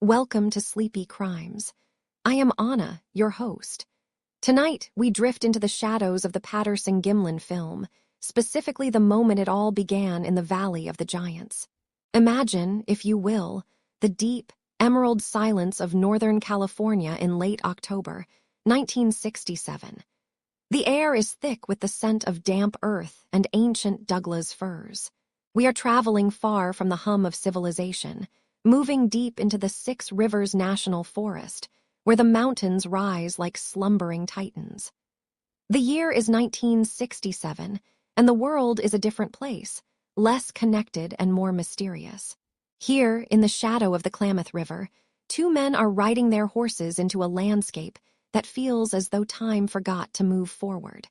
Welcome to Sleepy Crimes. I am Anna, your host. Tonight, we drift into the shadows of the Patterson-Gimlin film, specifically the moment it all began in the Valley of the Giants. Imagine, if you will, the deep, emerald silence of Northern California in late October, 1967. The air is thick with the scent of damp earth and ancient Douglas firs. We are traveling far from the hum of civilization, moving deep into the Six Rivers National Forest, where the mountains rise like slumbering titans. The year is 1967, and the world is a different place, less connected and more mysterious. Here, in the shadow of the Klamath River, two men are riding their horses into a landscape that feels as though time forgot to move forward.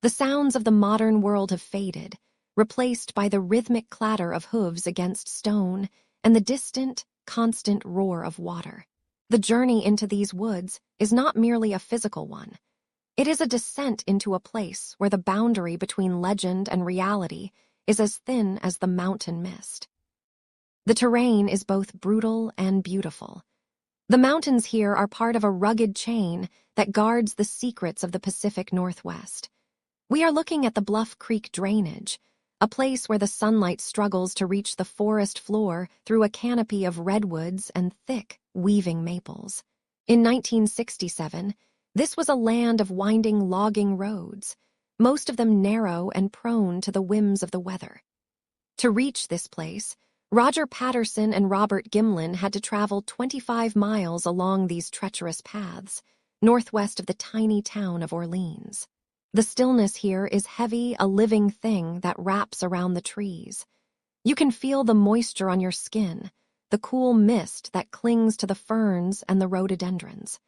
The sounds of the modern world have faded, replaced by the rhythmic clatter of hooves against stone and the distant, constant roar of water. The journey into these woods is not merely a physical one. It is a descent into a place where the boundary between legend and reality is as thin as the mountain mist. The terrain is both brutal and beautiful. The mountains here are part of a rugged chain that guards the secrets of the Pacific Northwest. We are looking at the Bluff Creek drainage, a place where the sunlight struggles to reach the forest floor through a canopy of redwoods and thick, weaving maples. In 1967, this was a land of winding logging roads, most of them narrow and prone to the whims of the weather. To reach this place, Roger Patterson and Robert Gimlin had to travel 25 miles along these treacherous paths, northwest of the tiny town of Orleans. The stillness here is heavy, a living thing that wraps around the trees. You can feel the moisture on your skin, the cool mist that clings to the ferns and the rhododendrons.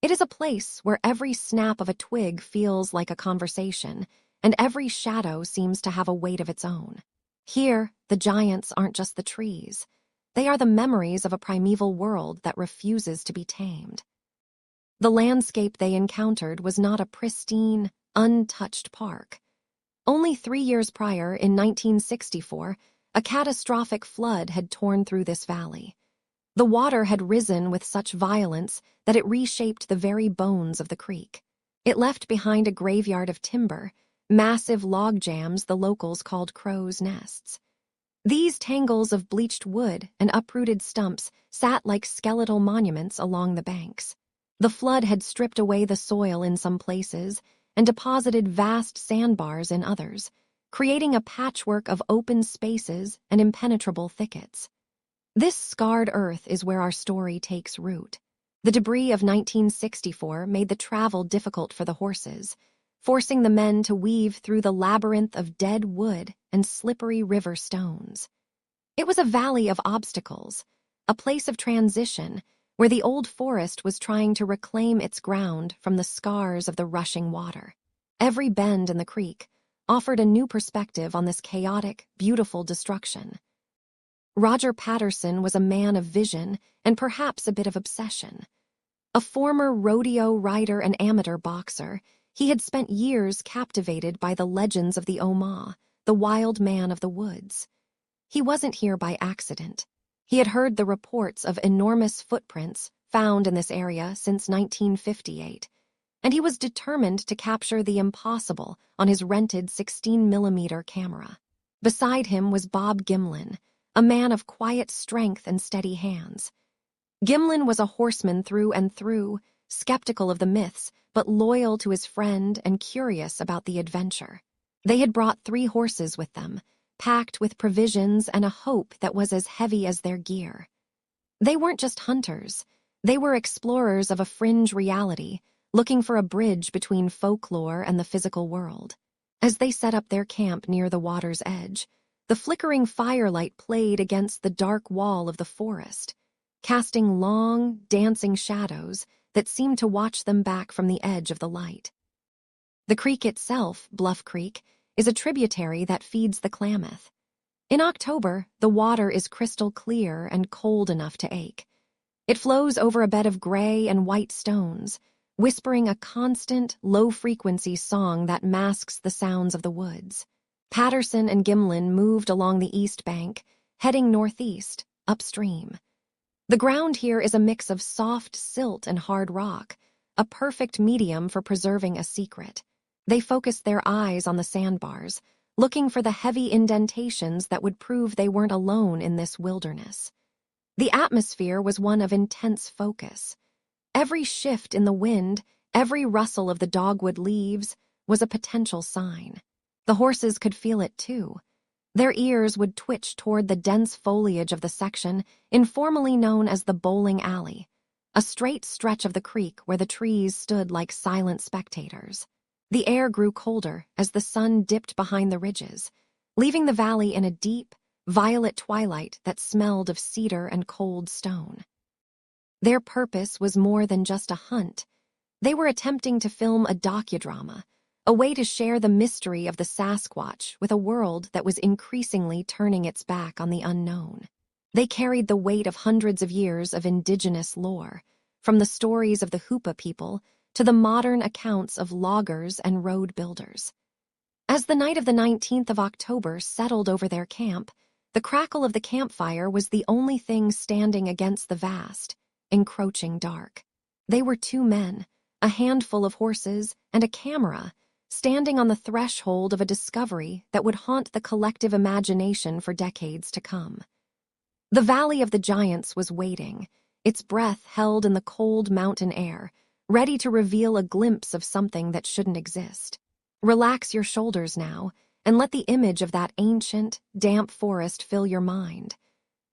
It is a place where every snap of a twig feels like a conversation, and every shadow seems to have a weight of its own. Here, the giants aren't just the trees. They are the memories of a primeval world that refuses to be tamed. The landscape they encountered was not a pristine, untouched park. Only 3 years prior, in 1964, a catastrophic flood had torn through this valley. The water had risen with such violence that it reshaped the very bones of the creek. It left behind a graveyard of timber, massive log jams the locals called crows' nests. These tangles of bleached wood and uprooted stumps sat like skeletal monuments along the banks. The flood had stripped away the soil in some places and deposited vast sandbars in others, creating a patchwork of open spaces and impenetrable thickets. This scarred earth is where our story takes root. The debris of 1964 made the travel difficult for the horses, forcing the men to weave through the labyrinth of dead wood and slippery river stones. It was a valley of obstacles, a place of transition where the old forest was trying to reclaim its ground from the scars of the rushing water. Every bend in the creek offered a new perspective on this chaotic, beautiful destruction. Roger Patterson was a man of vision and perhaps a bit of obsession. A former rodeo rider and amateur boxer, he had spent years captivated by the legends of the Oma, the wild man of the woods. He wasn't here by accident. He had heard the reports of enormous footprints found in this area since 1958, and he was determined to capture the impossible on his rented 16mm camera. Beside him was Bob Gimlin, a man of quiet strength and steady hands. Gimlin was a horseman through and through, skeptical of the myths, but loyal to his friend and curious about the adventure. They had brought 3 horses with them, packed with provisions and a hope that was as heavy as their gear. They weren't just hunters. They were explorers of a fringe reality, looking for a bridge between folklore and the physical world. As they set up their camp near the water's edge, the flickering firelight played against the dark wall of the forest, casting long, dancing shadows that seemed to watch them back from the edge of the light. The creek itself, Bluff Creek, is a tributary that feeds the Klamath. In October, the water is crystal clear and cold enough to ache. It flows over a bed of gray and white stones, whispering a constant, low-frequency song that masks the sounds of the woods. Patterson and Gimlin moved along the east bank, heading northeast, upstream. The ground here is a mix of soft silt and hard rock, a perfect medium for preserving a secret. They focused their eyes on the sandbars, looking for the heavy indentations that would prove they weren't alone in this wilderness. The atmosphere was one of intense focus. Every shift in the wind, every rustle of the dogwood leaves, was a potential sign. The horses could feel it too. Their ears would twitch toward the dense foliage of the section informally known as the bowling alley, a straight stretch of the creek where the trees stood like silent spectators. The air grew colder as the sun dipped behind the ridges, leaving the valley in a deep, violet twilight that smelled of cedar and cold stone. Their purpose was more than just a hunt. They were attempting to film a docudrama, a way to share the mystery of the Sasquatch with a world that was increasingly turning its back on the unknown. They carried the weight of hundreds of years of indigenous lore, from the stories of the Hoopa people to the modern accounts of loggers and road builders. As the night of the 19th of October settled over their camp, the crackle of the campfire was the only thing standing against the vast, encroaching dark. They were two men, a handful of horses, and a camera, standing on the threshold of a discovery that would haunt the collective imagination for decades to come. The Valley of the Giants was waiting, its breath held in the cold mountain air, ready to reveal a glimpse of something that shouldn't exist. Relax your shoulders now, and let the image of that ancient, damp forest fill your mind.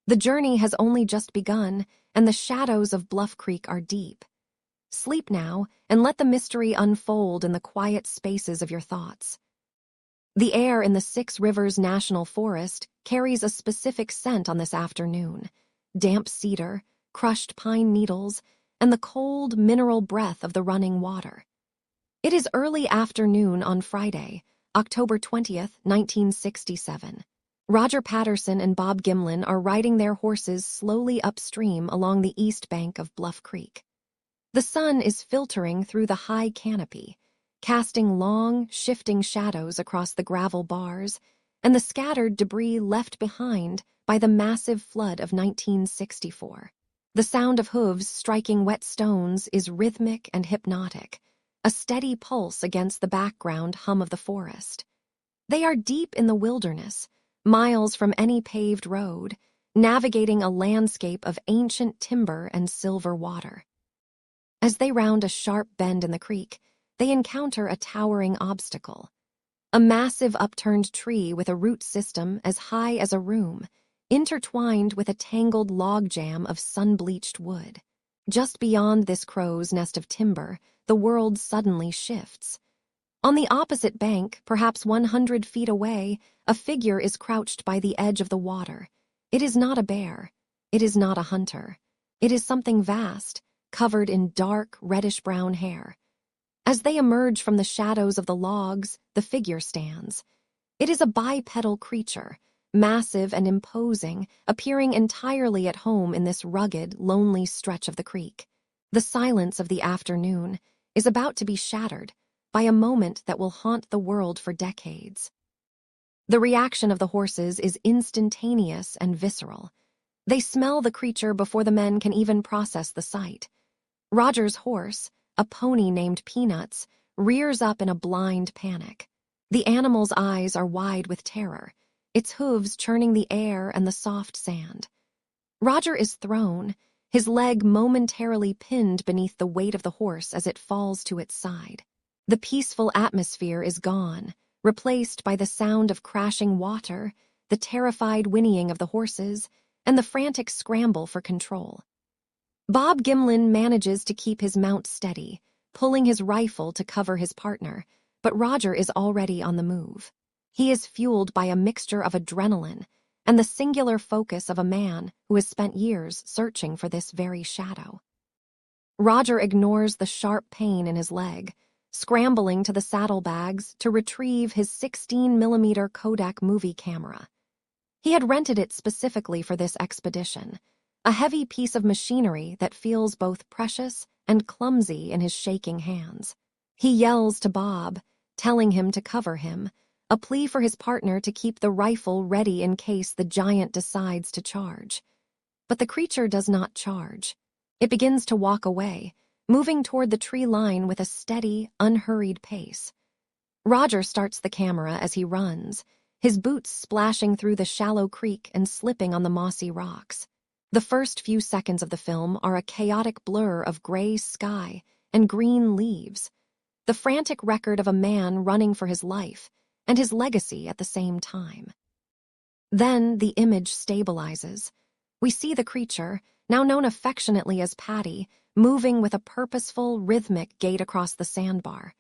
The journey has only just begun, and the shadows of Bluff Creek are deep. Sleep now, and let the mystery unfold in the quiet spaces of your thoughts. The air in the Six Rivers National Forest carries a specific scent on this afternoon: damp cedar, crushed pine needles, and the cold, mineral breath of the running water. It is early afternoon on Friday, October 20th, 1967. Roger Patterson and Bob Gimlin are riding their horses slowly upstream along the east bank of Bluff Creek. The sun is filtering through the high canopy, casting long, shifting shadows across the gravel bars and the scattered debris left behind by the massive flood of 1964. The sound of hooves striking wet stones is rhythmic and hypnotic, a steady pulse against the background hum of the forest. They are deep in the wilderness, miles from any paved road, navigating a landscape of ancient timber and silver water. As they round a sharp bend in the creek, they encounter a towering obstacle. A massive upturned tree with a root system as high as a room, intertwined with a tangled logjam of sun-bleached wood. Just beyond this crow's nest of timber, the world suddenly shifts. On the opposite bank, perhaps 100 feet away, a figure is crouched by the edge of the water. It is not a bear. It is not a hunter. It is something vast, covered in dark, reddish-brown hair. As they emerge from the shadows of the logs, the figure stands. It is a bipedal creature, massive and imposing, appearing entirely at home in this rugged, lonely stretch of the creek. The silence of the afternoon is about to be shattered by a moment that will haunt the world for decades. The reaction of the horses is instantaneous and visceral. They smell the creature before the men can even process the sight. Roger's horse, a pony named Peanuts, rears up in a blind panic. The animal's eyes are wide with terror, its hooves churning the air and the soft sand. Roger is thrown, his leg momentarily pinned beneath the weight of the horse as it falls to its side. The peaceful atmosphere is gone, replaced by the sound of crashing water, the terrified whinnying of the horses, and the frantic scramble for control. Bob Gimlin manages to keep his mount steady, pulling his rifle to cover his partner, but Roger is already on the move. He is fueled by a mixture of adrenaline and the singular focus of a man who has spent years searching for this very shadow. Roger ignores the sharp pain in his leg, scrambling to the saddlebags to retrieve his 16mm Kodak movie camera. He had rented it specifically for this expedition, a heavy piece of machinery that feels both precious and clumsy in his shaking hands. He yells to Bob, telling him to cover him, a plea for his partner to keep the rifle ready in case the giant decides to charge. But the creature does not charge. It begins to walk away, moving toward the tree line with a steady, unhurried pace. Roger starts the camera as he runs, his boots splashing through the shallow creek and slipping on the mossy rocks. The first few seconds of the film are a chaotic blur of gray sky and green leaves, the frantic record of a man running for his life and his legacy at the same time. Then the image stabilizes. We see the creature, now known affectionately as Patty, moving with a purposeful, rhythmic gait across the sandbar.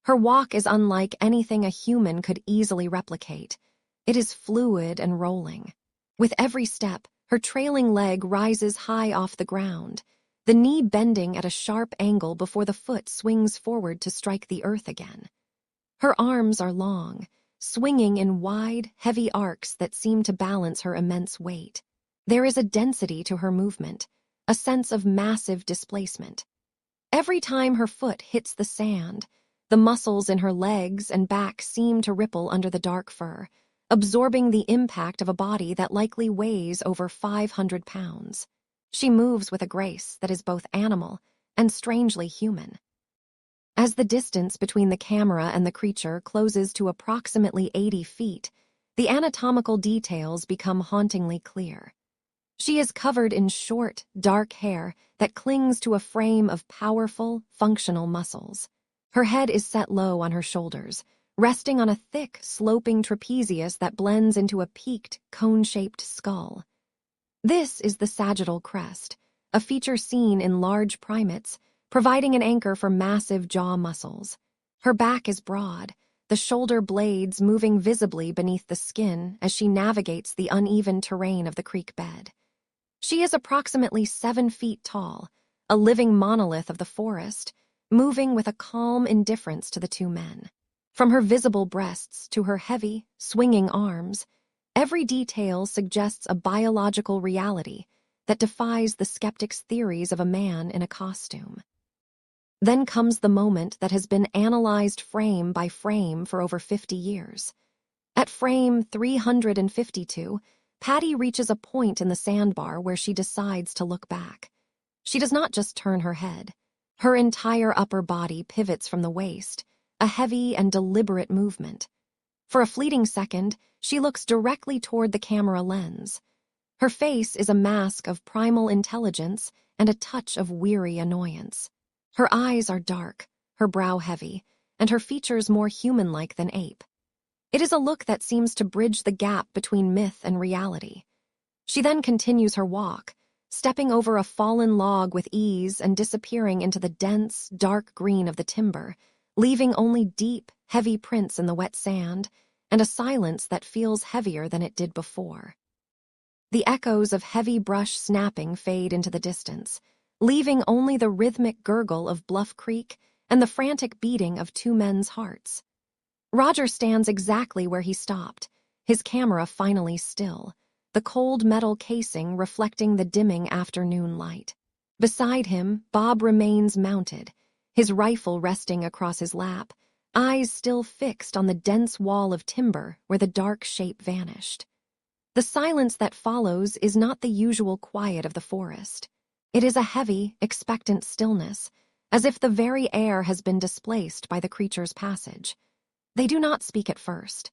Her walk is unlike anything a human could easily replicate. It is fluid and rolling. With every step, her trailing leg rises high off the ground, the knee bending at a sharp angle before the foot swings forward to strike the earth again. Her arms are long, swinging in wide, heavy arcs that seem to balance her immense weight. There is a density to her movement, a sense of massive displacement. Every time her foot hits the sand, the muscles in her legs and back seem to ripple under the dark fur, absorbing the impact of a body that likely weighs over 500 pounds. She moves with a grace that is both animal and strangely human. As the distance between the camera and the creature closes to approximately 80 feet, the anatomical details become hauntingly clear. She is covered in short, dark hair that clings to a frame of powerful, functional muscles. Her head is set low on her shoulders, resting on a thick, sloping trapezius that blends into a peaked, cone-shaped skull. This is the sagittal crest, a feature seen in large primates, providing an anchor for massive jaw muscles. Her back is broad, the shoulder blades moving visibly beneath the skin as she navigates the uneven terrain of the creek bed. She is approximately 7 feet tall, a living monolith of the forest, moving with a calm indifference to the two men. From her visible breasts to her heavy, swinging arms, every detail suggests a biological reality that defies the skeptics' theories of a man in a costume. Then comes the moment that has been analyzed frame by frame for over 50 years. At frame 352, Patty reaches a point in the sandbar where she decides to look back. She does not just turn her head. Her entire upper body pivots from the waist, a heavy and deliberate movement. For a fleeting second, she looks directly toward the camera lens. Her face is a mask of primal intelligence and a touch of weary annoyance. Her eyes are dark, her brow heavy, and her features more human-like than ape. It is a look that seems to bridge the gap between myth and reality. She then continues her walk, stepping over a fallen log with ease and disappearing into the dense, dark green of the timber, leaving only deep, heavy prints in the wet sand and a silence that feels heavier than it did before. The echoes of heavy brush snapping fade into the distance, leaving only the rhythmic gurgle of Bluff Creek and the frantic beating of two men's hearts. Roger stands exactly where he stopped, his camera finally still, the cold metal casing reflecting the dimming afternoon light. Beside him, Bob remains mounted, his rifle resting across his lap, eyes still fixed on the dense wall of timber where the dark shape vanished. The silence that follows is not the usual quiet of the forest. It is a heavy, expectant stillness, as if the very air has been displaced by the creature's passage. They do not speak at first.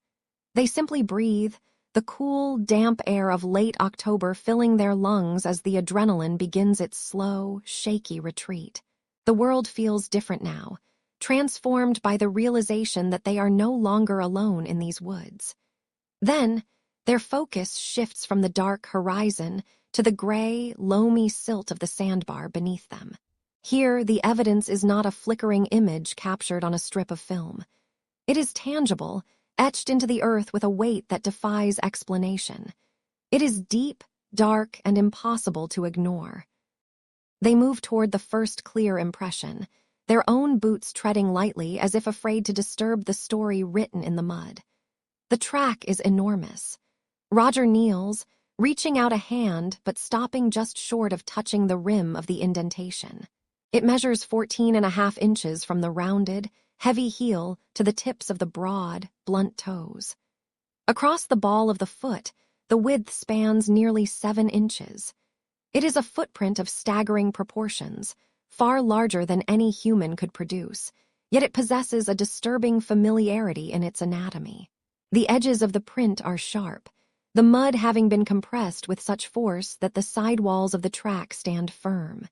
They simply breathe, the cool, damp air of late October filling their lungs as the adrenaline begins its slow, shaky retreat. The world feels different now, transformed by the realization that they are no longer alone in these woods. Then, their focus shifts from the dark horizon to the gray, loamy silt of the sandbar beneath them. Here, the evidence is not a flickering image captured on a strip of film. It is tangible, etched into the earth with a weight that defies explanation. It is deep, dark, and impossible to ignore. They move toward the first clear impression, their own boots treading lightly as if afraid to disturb the story written in the mud. The track is enormous. Roger kneels, reaching out a hand but stopping just short of touching the rim of the indentation. It measures 14.5 inches from the rounded, heavy heel to the tips of the broad, blunt toes. Across the ball of the foot, the width spans nearly 7 inches. It is a footprint of staggering proportions, far larger than any human could produce, yet it possesses a disturbing familiarity in its anatomy. The edges of the print are sharp, the mud having been compressed with such force that the sidewalls of the track stand firm.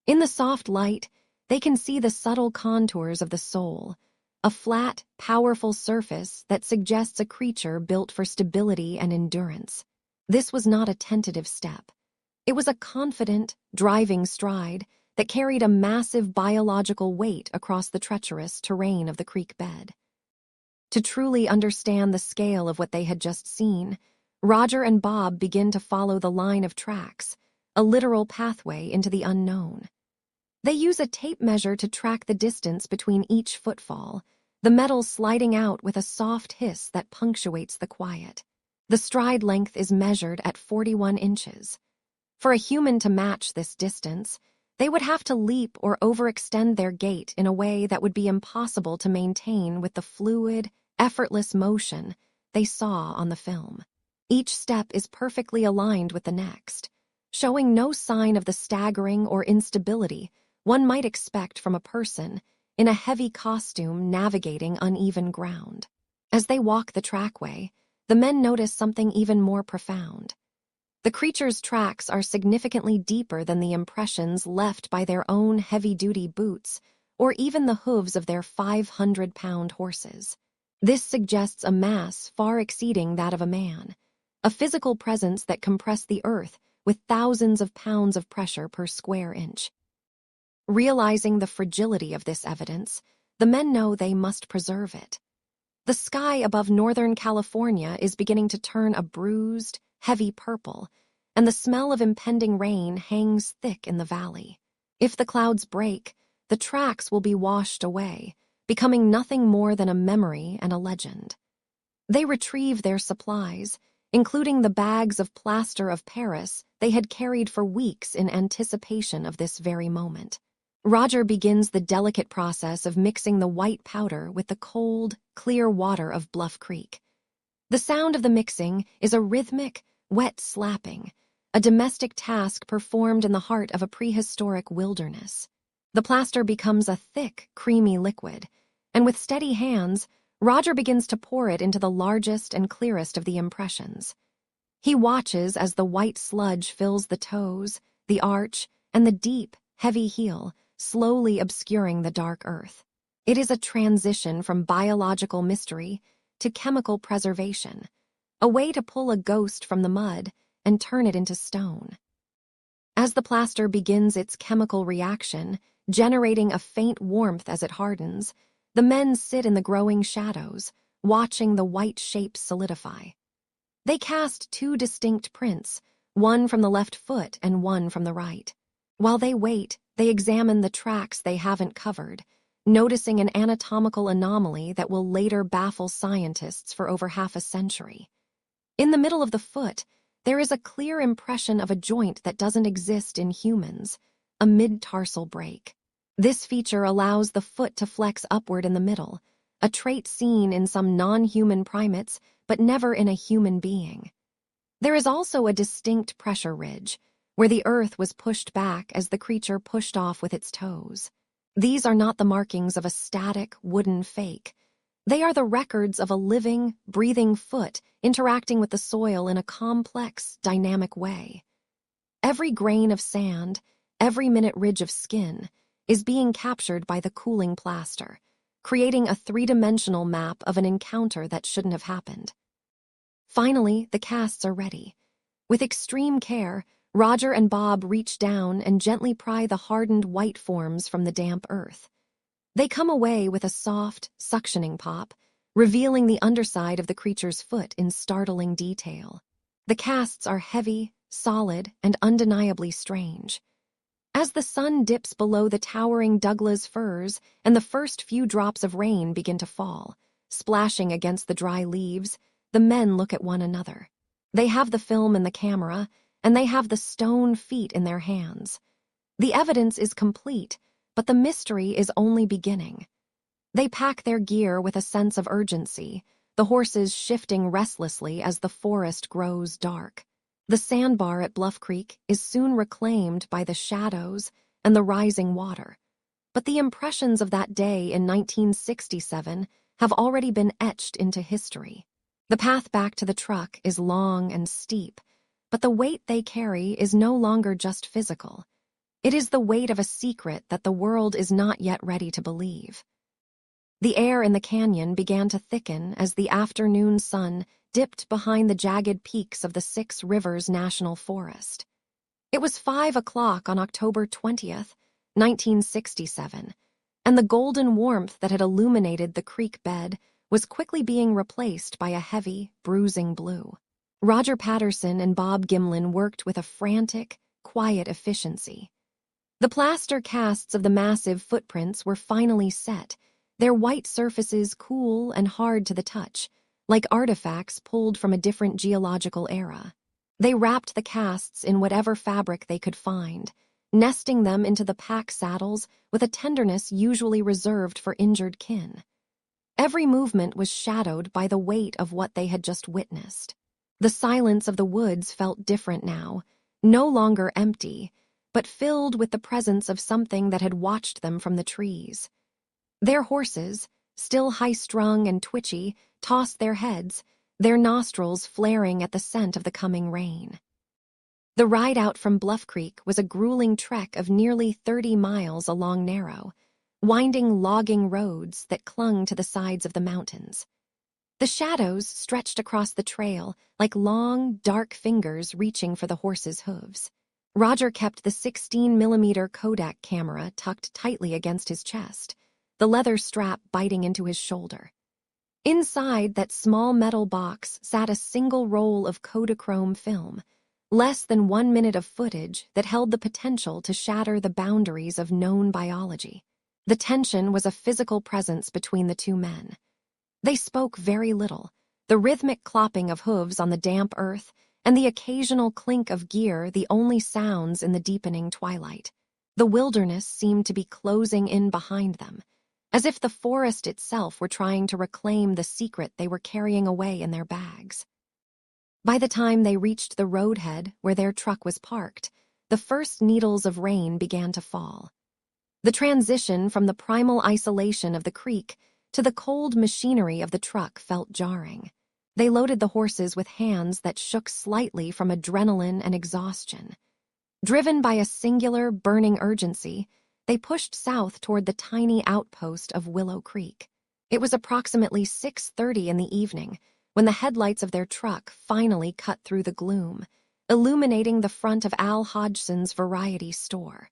In the soft light, they can see the subtle contours of the sole, a flat, powerful surface that suggests a creature built for stability and endurance. This was not a tentative step. It was a confident, driving stride that carried a massive biological weight across the treacherous terrain of the creek bed. To truly understand the scale of what they had just seen, Roger and Bob begin to follow the line of tracks, a literal pathway into the unknown. They use a tape measure to track the distance between each footfall, the metal sliding out with a soft hiss that punctuates the quiet. The stride length is measured at 41 inches. For a human to match this distance, they would have to leap or overextend their gait in a way that would be impossible to maintain with the fluid, effortless motion they saw on the film. Each step is perfectly aligned with the next, showing no sign of the staggering or instability one might expect from a person in a heavy costume navigating uneven ground. As they walk the trackway, the men notice something even more profound. The creature's tracks are significantly deeper than the impressions left by their own heavy-duty boots or even the hooves of their 500-pound horses. This suggests a mass far exceeding that of a man, a physical presence that compressed the earth with thousands of pounds of pressure per square inch. Realizing the fragility of this evidence, the men know they must preserve it. The sky above Northern California is beginning to turn a bruised, heavy purple, and the smell of impending rain hangs thick in the valley. If the clouds break, the tracks will be washed away, becoming nothing more than a memory and a legend. They retrieve their supplies, including the bags of plaster of Paris they had carried for weeks in anticipation of this very moment. Roger begins the delicate process of mixing the white powder with the cold, clear water of Bluff Creek. The sound of the mixing is a rhythmic, wet slapping, a domestic task performed in the heart of a prehistoric wilderness. The plaster becomes a thick, creamy liquid, and with steady hands, Roger begins to pour it into the largest and clearest of the impressions. He watches as the white sludge fills the toes, the arch, and the deep, heavy heel, slowly obscuring the dark earth. It is a transition from biological mystery to chemical preservation, a way to pull a ghost from the mud and turn it into stone. As the plaster begins its chemical reaction, generating a faint warmth as it hardens, the men sit in the growing shadows, watching the white shapes solidify. They cast two distinct prints, one from the left foot and one from the right. While they wait, they examine the tracks they haven't covered, noticing an anatomical anomaly that will later baffle scientists for over half a century. In the middle of the foot, there is a clear impression of a joint that doesn't exist in humans, a mid-tarsal break. This feature allows the foot to flex upward in the middle, a trait seen in some non-human primates but never in a human being. There is also a distinct pressure ridge, where the earth was pushed back as the creature pushed off with its toes. These are not the markings of a static, wooden fake. They are the records of a living, breathing foot interacting with the soil in a complex, dynamic way. Every grain of sand, every minute ridge of skin, is being captured by the cooling plaster, creating a three-dimensional map of an encounter that shouldn't have happened. Finally, the casts are ready. With extreme care, Roger and Bob reach down and gently pry the hardened white forms from the damp earth. They come away with a soft, suctioning pop, revealing the underside of the creature's foot in startling detail. The casts are heavy, solid, and undeniably strange. As the sun dips below the towering Douglas firs and the first few drops of rain begin to fall, splashing against the dry leaves, the men look at one another. They have the film and the camera, and they have the stone feet in their hands. The evidence is complete, but the mystery is only beginning. They pack their gear with a sense of urgency, the horses shifting restlessly as the forest grows dark. The sandbar at Bluff Creek is soon reclaimed by the shadows and the rising water, but the impressions of that day in 1967 have already been etched into history. The path back to the truck is long and steep, but the weight they carry is no longer just physical. It is the weight of a secret that the world is not yet ready to believe. The air in the canyon began to thicken as the afternoon sun dipped behind the jagged peaks of the Six Rivers National Forest. It was 5 o'clock on October 20th, 1967, and the golden warmth that had illuminated the creek bed was quickly being replaced by a heavy, bruising blue. Roger Patterson and Bob Gimlin worked with a frantic, quiet efficiency. The plaster casts of the massive footprints were finally set, their white surfaces cool and hard to the touch, like artifacts pulled from a different geological era. They wrapped the casts in whatever fabric they could find, nesting them into the pack saddles with a tenderness usually reserved for injured kin. Every movement was shadowed by the weight of what they had just witnessed. The silence of the woods felt different now, no longer empty, but filled with the presence of something that had watched them from the trees. Their horses, still high-strung and twitchy, tossed their heads, their nostrils flaring at the scent of the coming rain. The ride out from Bluff Creek was a grueling trek of nearly 30 miles along narrow, winding logging roads that clung to the sides of the mountains. The shadows stretched across the trail like long, dark fingers reaching for the horses' hooves. Roger kept the 16mm Kodak camera tucked tightly against his chest, the leather strap biting into his shoulder. Inside that small metal box sat a single roll of Kodachrome film, less than 1 minute of footage that held the potential to shatter the boundaries of known biology. The tension was a physical presence between the two men. They spoke very little, the rhythmic clopping of hooves on the damp earth and the occasional clink of gear the only sounds in the deepening twilight. The wilderness seemed to be closing in behind them, as if the forest itself were trying to reclaim the secret they were carrying away in their bags. By the time they reached the roadhead where their truck was parked, the first needles of rain began to fall. The transition from the primal isolation of the creek to the cold machinery of the truck felt jarring. They loaded the horses with hands that shook slightly from adrenaline and exhaustion. Driven by a singular, burning urgency, they pushed south toward the tiny outpost of Willow Creek. It was approximately 6:30 in the evening when the headlights of their truck finally cut through the gloom, illuminating the front of Al Hodgson's variety store.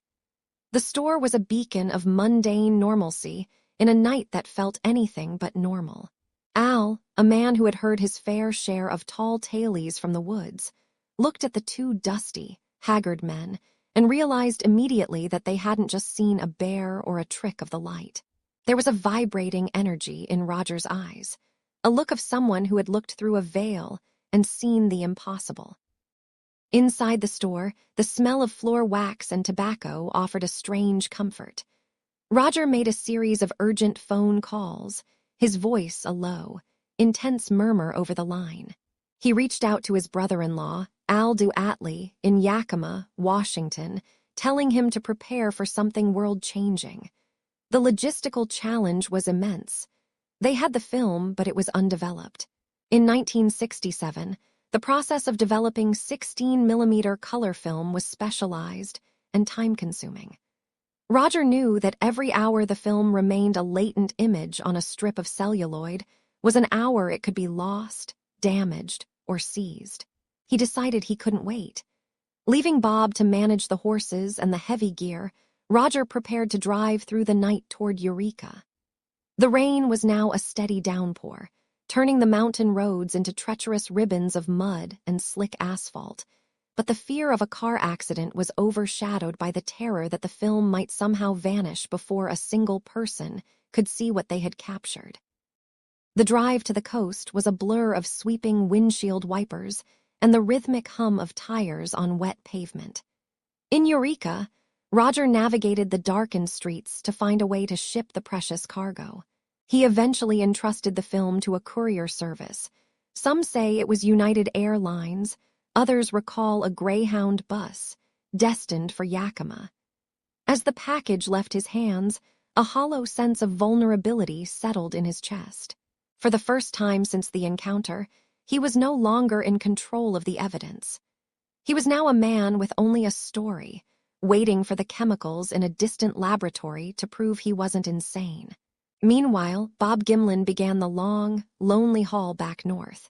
The store was a beacon of mundane normalcy in a night that felt anything but normal. Al, a man who had heard his fair share of tall tailies from the woods, looked at the two dusty, haggard men and realized immediately that they hadn't just seen a bear or a trick of the light. There was a vibrating energy in Roger's eyes, a look of someone who had looked through a veil and seen the impossible. Inside the store, the smell of floor wax and tobacco offered a strange comfort. Roger made a series of urgent phone calls, his voice a low, intense murmur over the line. He reached out to his brother-in-law, Al Duatley, in Yakima, Washington, telling him to prepare for something world-changing. The logistical challenge was immense. They had the film, but it was undeveloped. In 1967, the process of developing 16mm color film was specialized and time-consuming. Roger knew that every hour the film remained a latent image on a strip of celluloid was an hour it could be lost, damaged, or seized. He decided he couldn't wait. Leaving Bob to manage the horses and the heavy gear, Roger prepared to drive through the night toward Eureka. The rain was now a steady downpour, turning the mountain roads into treacherous ribbons of mud and slick asphalt, but the fear of a car accident was overshadowed by the terror that the film might somehow vanish before a single person could see what they had captured. The drive to the coast was a blur of sweeping windshield wipers and the rhythmic hum of tires on wet pavement. In Eureka, Roger navigated the darkened streets to find a way to ship the precious cargo. He eventually entrusted the film to a courier service. Some say it was United Airlines, Others recall a Greyhound bus, destined for Yakima. As the package left his hands, a hollow sense of vulnerability settled in his chest. For the first time since the encounter, he was no longer in control of the evidence. He was now a man with only a story, waiting for the chemicals in a distant laboratory to prove he wasn't insane. Meanwhile, Bob Gimlin began the long, lonely haul back north.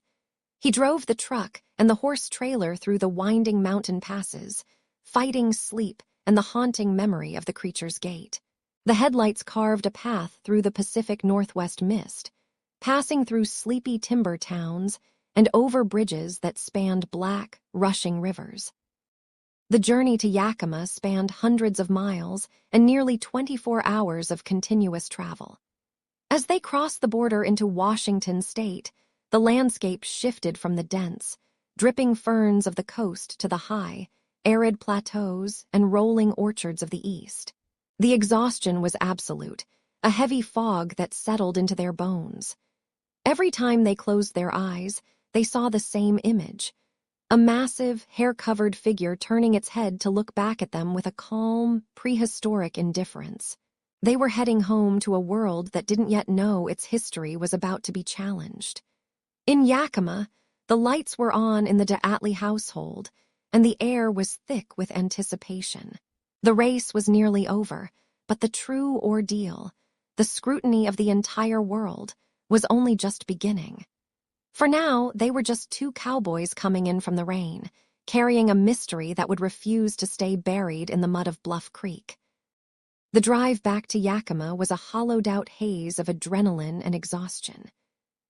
He drove the truck and the horse trailer through the winding mountain passes, fighting sleep and the haunting memory of the creature's gait. The headlights carved a path through the Pacific Northwest mist, passing through sleepy timber towns and over bridges that spanned black, rushing rivers. The journey to Yakima spanned hundreds of miles and nearly 24 hours of continuous travel. As they crossed the border into Washington state, the landscape shifted from the dense, dripping ferns of the coast to the high, arid plateaus and rolling orchards of the east. The exhaustion was absolute, a heavy fog that settled into their bones. Every time they closed their eyes, they saw the same image, a massive, hair-covered figure turning its head to look back at them with a calm, prehistoric indifference. They were heading home to a world that didn't yet know its history was about to be challenged. In Yakima, the lights were on in the DeAtley household, and the air was thick with anticipation. The race was nearly over, but the true ordeal, the scrutiny of the entire world, was only just beginning. For now, they were just two cowboys coming in from the rain, carrying a mystery that would refuse to stay buried in the mud of Bluff Creek. The drive back to Yakima was a hollowed-out haze of adrenaline and exhaustion.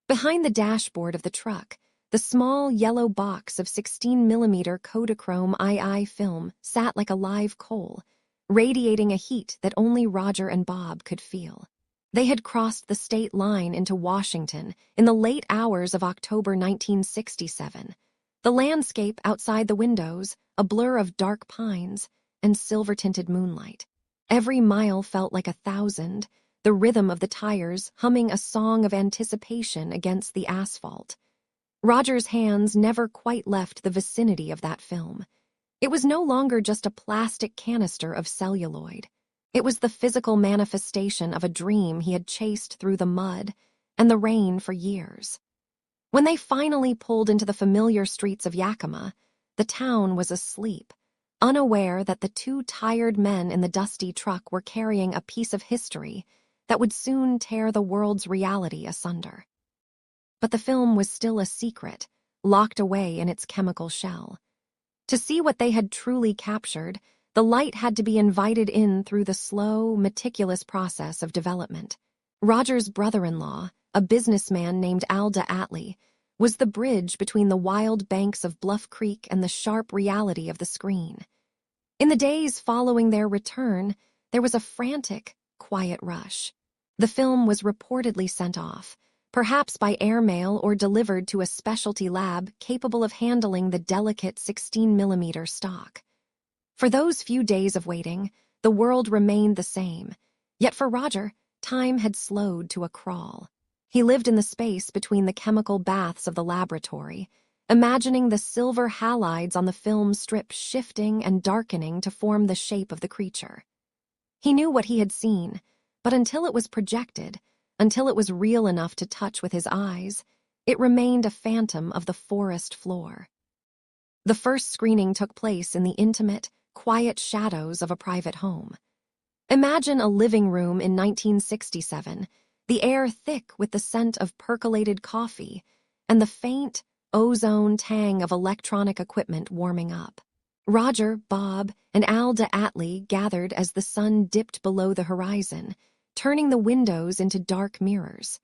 Behind the dashboard of the truck, the small yellow box of 16mm Kodachrome II film sat like a live coal, radiating a heat that only Roger and Bob could feel. They had crossed the state line into Washington in the late hours of October 1967. The landscape outside the windows, a blur of dark pines and silver-tinted moonlight. Every mile felt like 1,000, the rhythm of the tires humming a song of anticipation against the asphalt. Roger's hands never quite left the vicinity of that film. It was no longer just a plastic canister of celluloid. It was the physical manifestation of a dream he had chased through the mud and the rain for years. When they finally pulled into the familiar streets of Yakima, the town was asleep, unaware that the two tired men in the dusty truck were carrying a piece of history that would soon tear the world's reality asunder. But the film was still a secret, locked away in its chemical shell. To see what they had truly captured, the light had to be invited in through the slow, meticulous process of development. Roger's brother-in-law, a businessman named Al DeAtley, was the bridge between the wild banks of Bluff Creek and the sharp reality of the screen. In the days following their return, there was a frantic, quiet rush. The film was reportedly sent off, perhaps by airmail or delivered to a specialty lab capable of handling the delicate 16mm stock. For those few days of waiting, the world remained the same, yet for Roger, time had slowed to a crawl. He lived in the space between the chemical baths of the laboratory, imagining the silver halides on the film strip shifting and darkening to form the shape of the creature. He knew what he had seen, but until it was projected, until it was real enough to touch with his eyes, it remained a phantom of the forest floor. The first screening took place in the intimate, quiet shadows of a private home. Imagine a living room in 1967, the air thick with the scent of percolated coffee and the faint, ozone tang of electronic equipment warming up. Roger, Bob, and Al DeAtley gathered as the sun dipped below the horizon, turning the windows into dark mirrors.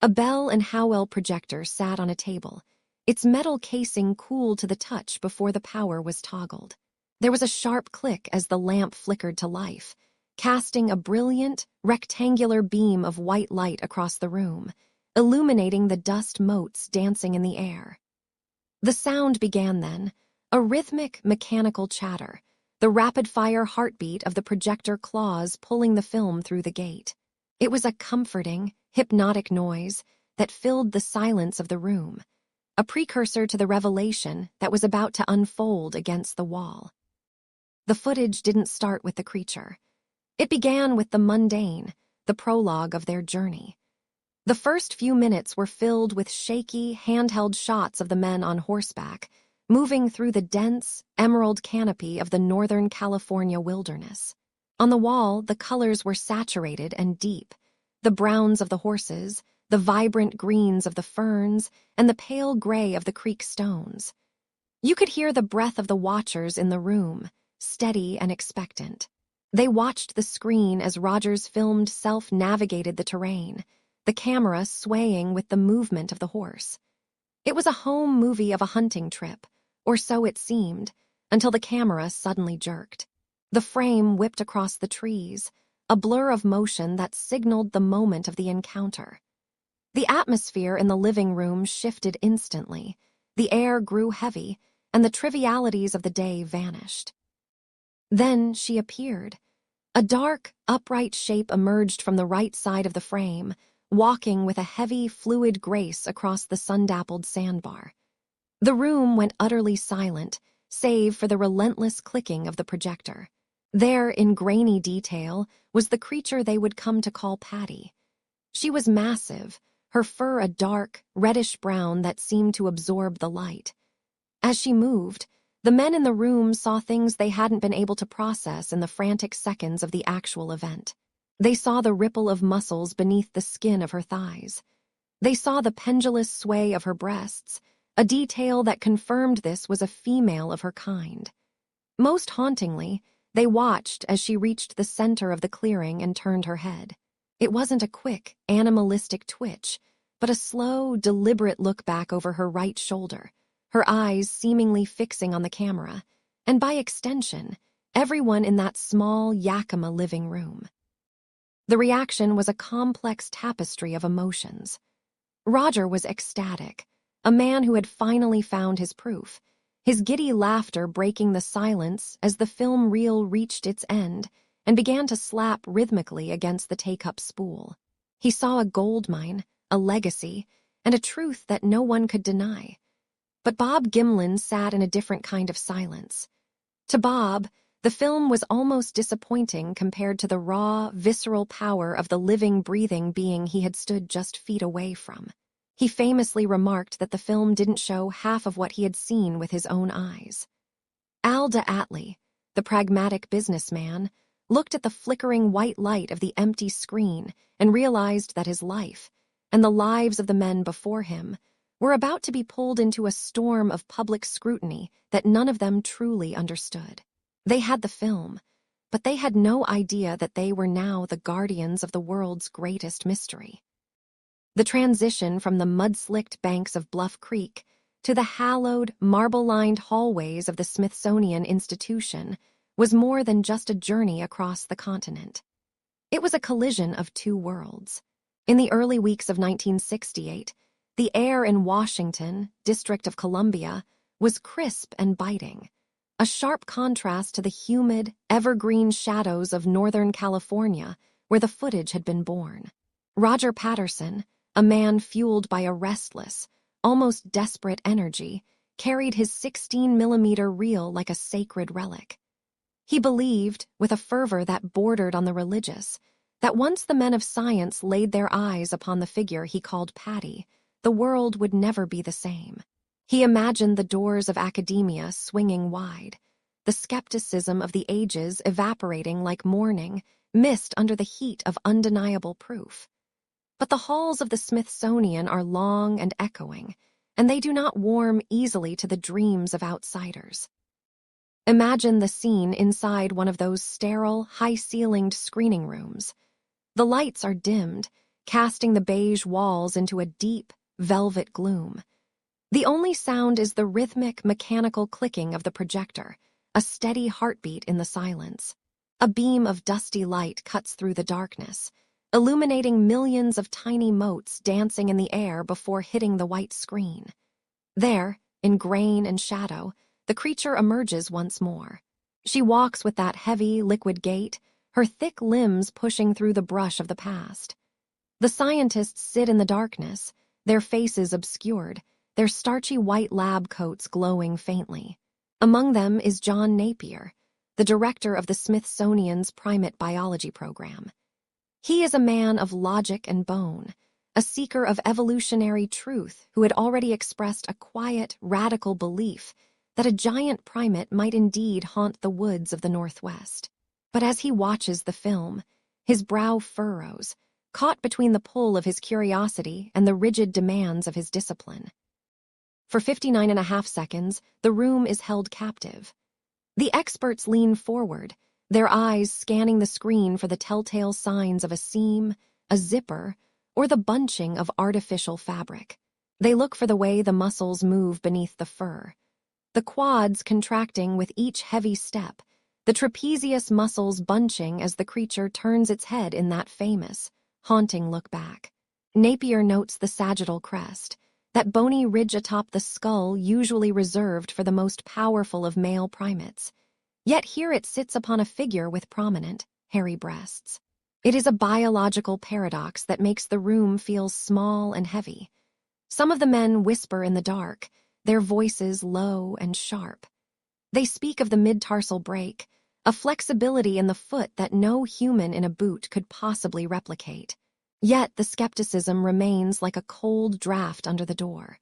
A Bell and Howell projector sat on a table, its metal casing cool to the touch before the power was toggled. There was a sharp click as the lamp flickered to life, casting a brilliant, rectangular beam of white light across the room, illuminating the dust motes dancing in the air. The sound began then, a rhythmic, mechanical chatter, the rapid-fire heartbeat of the projector claws pulling the film through the gate. It was a comforting, hypnotic noise that filled the silence of the room, a precursor to the revelation that was about to unfold against the wall. The footage didn't start with the creature. It began with the mundane, the prologue of their journey. The first few minutes were filled with shaky, handheld shots of the men on horseback, moving through the dense, emerald canopy of the Northern California wilderness. On the wall, the colors were saturated and deep, the browns of the horses, the vibrant greens of the ferns, and the pale gray of the creek stones. You could hear the breath of the watchers in the room, steady and expectant. They watched the screen as Rogers filmed self-navigated the terrain, the camera swaying with the movement of the horse. It was a home movie of a hunting trip, or so it seemed, until the camera suddenly jerked. The frame whipped across the trees, a blur of motion that signaled the moment of the encounter. The atmosphere in the living room shifted instantly, the air grew heavy, and the trivialities of the day vanished. Then she appeared. A dark, upright shape emerged from the right side of the frame, walking with a heavy, fluid grace across the sun-dappled sandbar. The room went utterly silent, save for the relentless clicking of the projector. There, in grainy detail, was the creature they would come to call Patty. She was massive, her fur a dark, reddish-brown that seemed to absorb the light. As she moved, the men in the room saw things they hadn't been able to process in the frantic seconds of the actual event. They saw the ripple of muscles beneath the skin of her thighs. They saw the pendulous sway of her breasts, a detail that confirmed this was a female of her kind. Most hauntingly, they watched as she reached the center of the clearing and turned her head. It wasn't a quick, animalistic twitch, but a slow, deliberate look back over her right shoulder, her eyes seemingly fixing on the camera, and by extension, everyone in that small Yakima living room. The reaction was a complex tapestry of emotions. Roger was ecstatic, a man who had finally found his proof, his giddy laughter breaking the silence as the film reel reached its end and began to slap rhythmically against the take-up spool. He saw a gold mine, a legacy, and a truth that no one could deny. But Bob Gimlin sat in a different kind of silence. To Bob, the film was almost disappointing compared to the raw, visceral power of the living, breathing being he had stood just feet away from. He famously remarked that the film didn't show half of what he had seen with his own eyes. Al DeAtley, the pragmatic businessman, looked at the flickering white light of the empty screen and realized that his life, and the lives of the men before him, were about to be pulled into a storm of public scrutiny that none of them truly understood. They had the film, but they had no idea that they were now the guardians of the world's greatest mystery. The transition from the mud-slicked banks of Bluff Creek to the hallowed, marble-lined hallways of the Smithsonian Institution was more than just a journey across the continent. It was a collision of two worlds. In the early weeks of 1968, the air in Washington, District of Columbia, was crisp and biting, a sharp contrast to the humid, evergreen shadows of Northern California where the footage had been born. Roger Patterson, a man fueled by a restless, almost desperate energy, carried his 16mm reel like a sacred relic. He believed, with a fervor that bordered on the religious, that once the men of science laid their eyes upon the figure he called Patty, the world would never be the same. He imagined the doors of academia swinging wide, the skepticism of the ages evaporating like morning mist under the heat of undeniable proof. But the halls of the Smithsonian are long and echoing, and they do not warm easily to the dreams of outsiders. Imagine the scene inside one of those sterile, high-ceilinged screening rooms. The lights are dimmed, casting the beige walls into a deep, velvet gloom. The only sound is the rhythmic, mechanical clicking of the projector, a steady heartbeat in the silence. A beam of dusty light cuts through the darkness, illuminating millions of tiny motes dancing in the air before hitting the white screen. There, in grain and shadow, the creature emerges once more. She walks with that heavy, liquid gait, her thick limbs pushing through the brush of the past. The scientists sit in the darkness, their faces obscured, their starchy white lab coats glowing faintly. Among them is John Napier, the director of the Smithsonian's primate biology program. He is a man of logic and bone, a seeker of evolutionary truth who had already expressed a quiet, radical belief that a giant primate might indeed haunt the woods of the Northwest. But as he watches the film, his brow furrows, caught between the pull of his curiosity and the rigid demands of his discipline. For 59.5 seconds, the room is held captive. The experts lean forward, their eyes scanning the screen for the telltale signs of a seam, a zipper, or the bunching of artificial fabric. They look for the way the muscles move beneath the fur, the quads contracting with each heavy step, the trapezius muscles bunching as the creature turns its head in that famous, haunting look back. Napier notes the sagittal crest, that bony ridge atop the skull usually reserved for the most powerful of male primates. Yet here it sits upon a figure with prominent, hairy breasts. It is a biological paradox that makes the room feel small and heavy. Some of the men whisper in the dark, their voices low and sharp. They speak of the mid-tarsal break, a flexibility in the foot that no human in a boot could possibly replicate. Yet the skepticism remains like a cold draft under the door.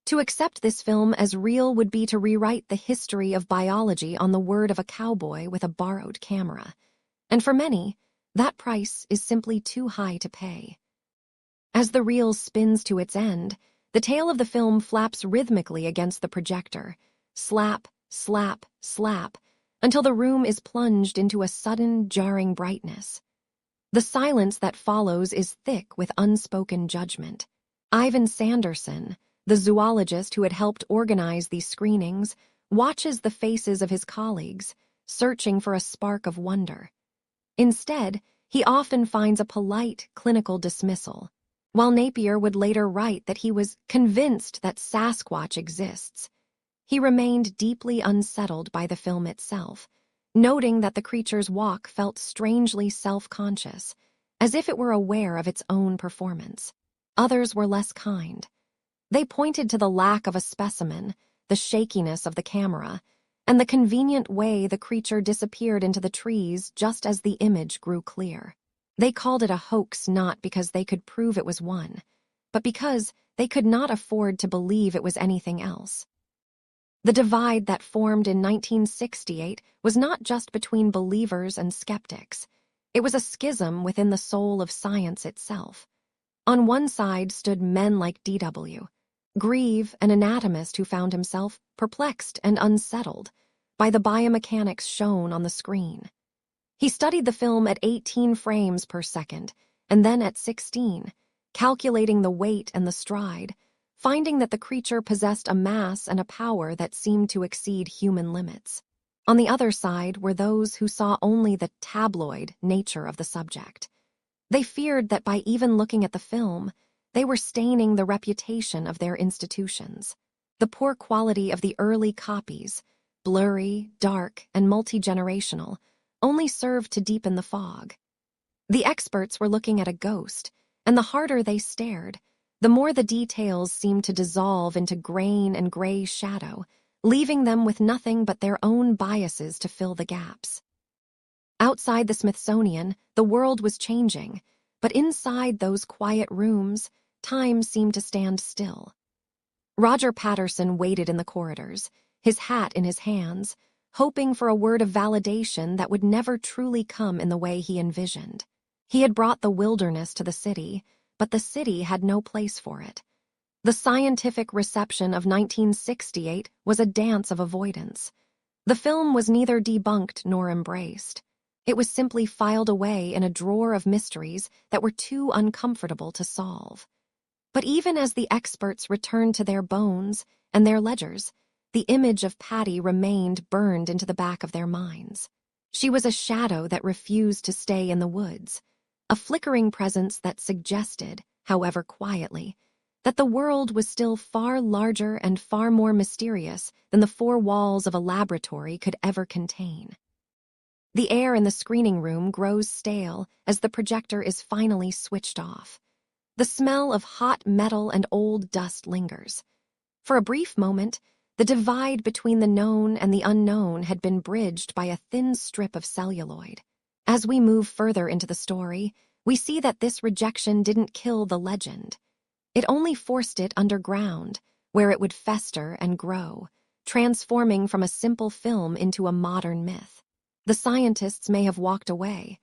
To accept this film as real would be to rewrite the history of biology on the word of a cowboy with a borrowed camera. And for many, that price is simply too high to pay. As the reel spins to its end, the tail of the film flaps rhythmically against the projector, slap, slap, slap, until the room is plunged into a sudden, jarring brightness. The silence that follows is thick with unspoken judgment. Ivan Sanderson, the zoologist who had helped organize these screenings, watches the faces of his colleagues, searching for a spark of wonder. Instead, he often finds a polite, clinical dismissal, while Napier would later write that he was convinced that Sasquatch exists. He remained deeply unsettled by the film itself, noting that the creature's walk felt strangely self-conscious, as if it were aware of its own performance. Others were less kind. They pointed to the lack of a specimen, the shakiness of the camera, and the convenient way the creature disappeared into the trees just as the image grew clear. They called it a hoax not because they could prove it was one, but because they could not afford to believe it was anything else. The divide that formed in 1968 was not just between believers and skeptics. It was a schism within the soul of science itself. On one side stood men like D.W. Grieve, an anatomist who found himself perplexed and unsettled by the biomechanics shown on the screen. He studied the film at 18 frames per second, and then at 16, calculating the weight and the stride, finding that the creature possessed a mass and a power that seemed to exceed human limits. On the other side were those who saw only the tabloid nature of the subject. They feared that by even looking at the film, they were staining the reputation of their institutions. The poor quality of the early copies, blurry, dark, and multi-generational, only served to deepen the fog. The experts were looking at a ghost, and the harder they stared, the more the details seemed to dissolve into grain and gray shadow, leaving them with nothing but their own biases to fill the gaps. Outside the Smithsonian, the world was changing, but inside those quiet rooms, time seemed to stand still. Roger Patterson waited in the corridors, his hat in his hands, hoping for a word of validation that would never truly come in the way he envisioned. He had brought the wilderness to the city, but the city had no place for it. The scientific reception of 1968 was a dance of avoidance. The film was neither debunked nor embraced. It was simply filed away in a drawer of mysteries that were too uncomfortable to solve. But even as the experts returned to their bones and their ledgers, the image of Patty remained burned into the back of their minds. She was a shadow that refused to stay in the woods, a flickering presence that suggested, however quietly, that the world was still far larger and far more mysterious than the four walls of a laboratory could ever contain. The air in the screening room grows stale as the projector is finally switched off. The smell of hot metal and old dust lingers. For a brief moment, the divide between the known and the unknown had been bridged by a thin strip of celluloid. As we move further into the story, we see that this rejection didn't kill the legend. It only forced it underground, where it would fester and grow, transforming from a simple film into a modern myth. The scientists may have walked away,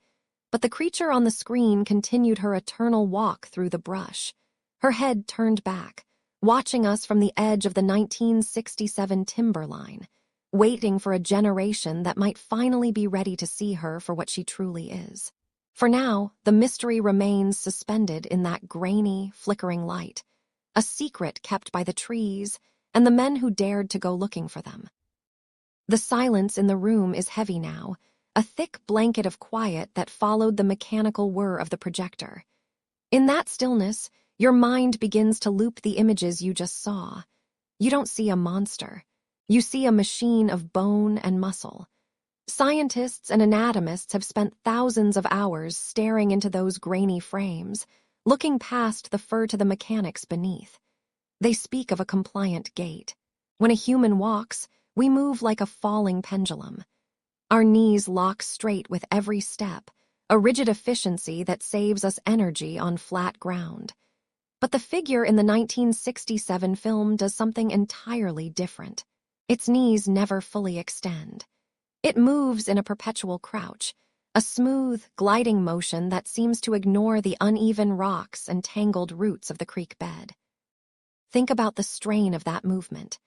but the creature on the screen continued her eternal walk through the brush, her head turned back, watching us from the edge of the 1967 timberline, waiting for a generation that might finally be ready to see her for what she truly is. For now, the mystery remains suspended in that grainy, flickering light, a secret kept by the trees and the men who dared to go looking for them. The silence in the room is heavy now, a thick blanket of quiet that followed the mechanical whir of the projector. In that stillness, your mind begins to loop the images you just saw. You don't see a monster. You see a machine of bone and muscle. Scientists and anatomists have spent thousands of hours staring into those grainy frames, looking past the fur to the mechanics beneath. They speak of a compliant gait. When a human walks, we move like a falling pendulum. Our knees lock straight with every step, a rigid efficiency that saves us energy on flat ground. But the figure in the 1967 film does something entirely different. Its knees never fully extend. It moves in a perpetual crouch, a smooth, gliding motion that seems to ignore the uneven rocks and tangled roots of the creek bed. Think about the strain of that movement.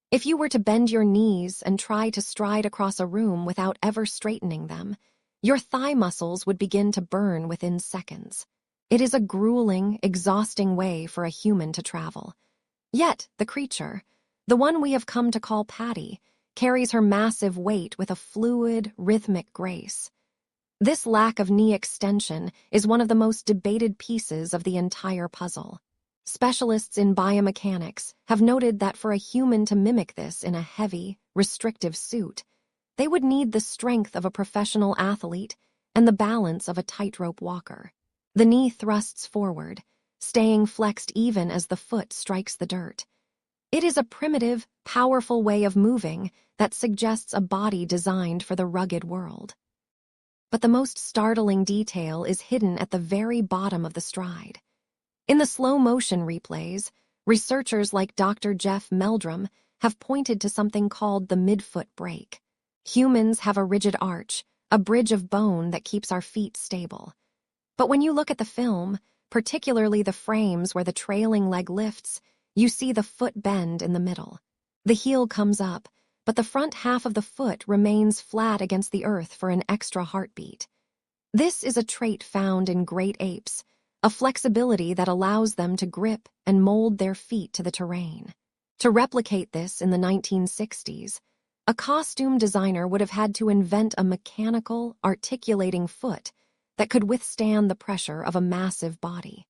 If you were to bend your knees and try to stride across a room without ever straightening them, your thigh muscles would begin to burn within seconds. It is a grueling, exhausting way for a human to travel. Yet, the creature, the one we have come to call Patty, carries her massive weight with a fluid, rhythmic grace. This lack of knee extension is one of the most debated pieces of the entire puzzle. Specialists in biomechanics have noted that for a human to mimic this in a heavy, restrictive suit, they would need the strength of a professional athlete and the balance of a tightrope walker. The knee thrusts forward, staying flexed even as the foot strikes the dirt. It is a primitive, powerful way of moving that suggests a body designed for the rugged world. But the most startling detail is hidden at the very bottom of the stride. In the slow-motion replays, researchers like Dr. Jeff Meldrum have pointed to something called the midfoot break. Humans have a rigid arch, a bridge of bone that keeps our feet stable. But when you look at the film, particularly the frames where the trailing leg lifts, you see the foot bend in the middle. The heel comes up, but the front half of the foot remains flat against the earth for an extra heartbeat. This is a trait found in great apes, a flexibility that allows them to grip and mold their feet to the terrain. To replicate this in the 1960s, a costume designer would have had to invent a mechanical, articulating foot that could withstand the pressure of a massive body.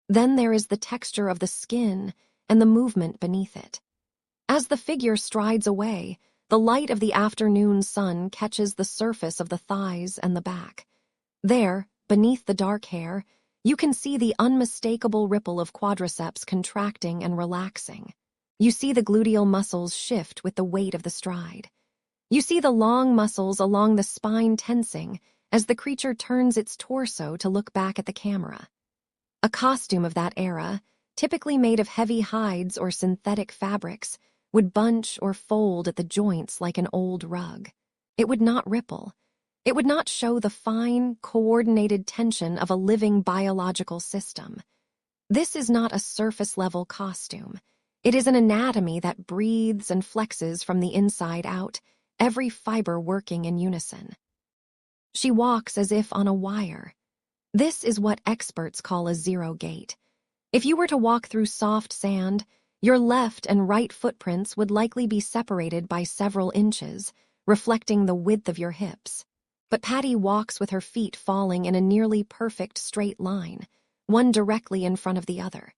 Then there is the texture of the skin and the movement beneath it. As the figure strides away, the light of the afternoon sun catches the surface of the thighs and the back. There, beneath the dark hair, you can see the unmistakable ripple of quadriceps contracting and relaxing. You see the gluteal muscles shift with the weight of the stride. You see the long muscles along the spine tensing as the creature turns its torso to look back at the camera. A costume of that era, typically made of heavy hides or synthetic fabrics, would bunch or fold at the joints like an old rug. It would not ripple. It would not show the fine, coordinated tension of a living biological system. This is not a surface-level costume. It is an anatomy that breathes and flexes from the inside out, every fiber working in unison. She walks as if on a wire. This is what experts call a zero gait. If you were to walk through soft sand, your left and right footprints would likely be separated by several inches, reflecting the width of your hips. But Patty walks with her feet falling in a nearly perfect straight line, one directly in front of the other.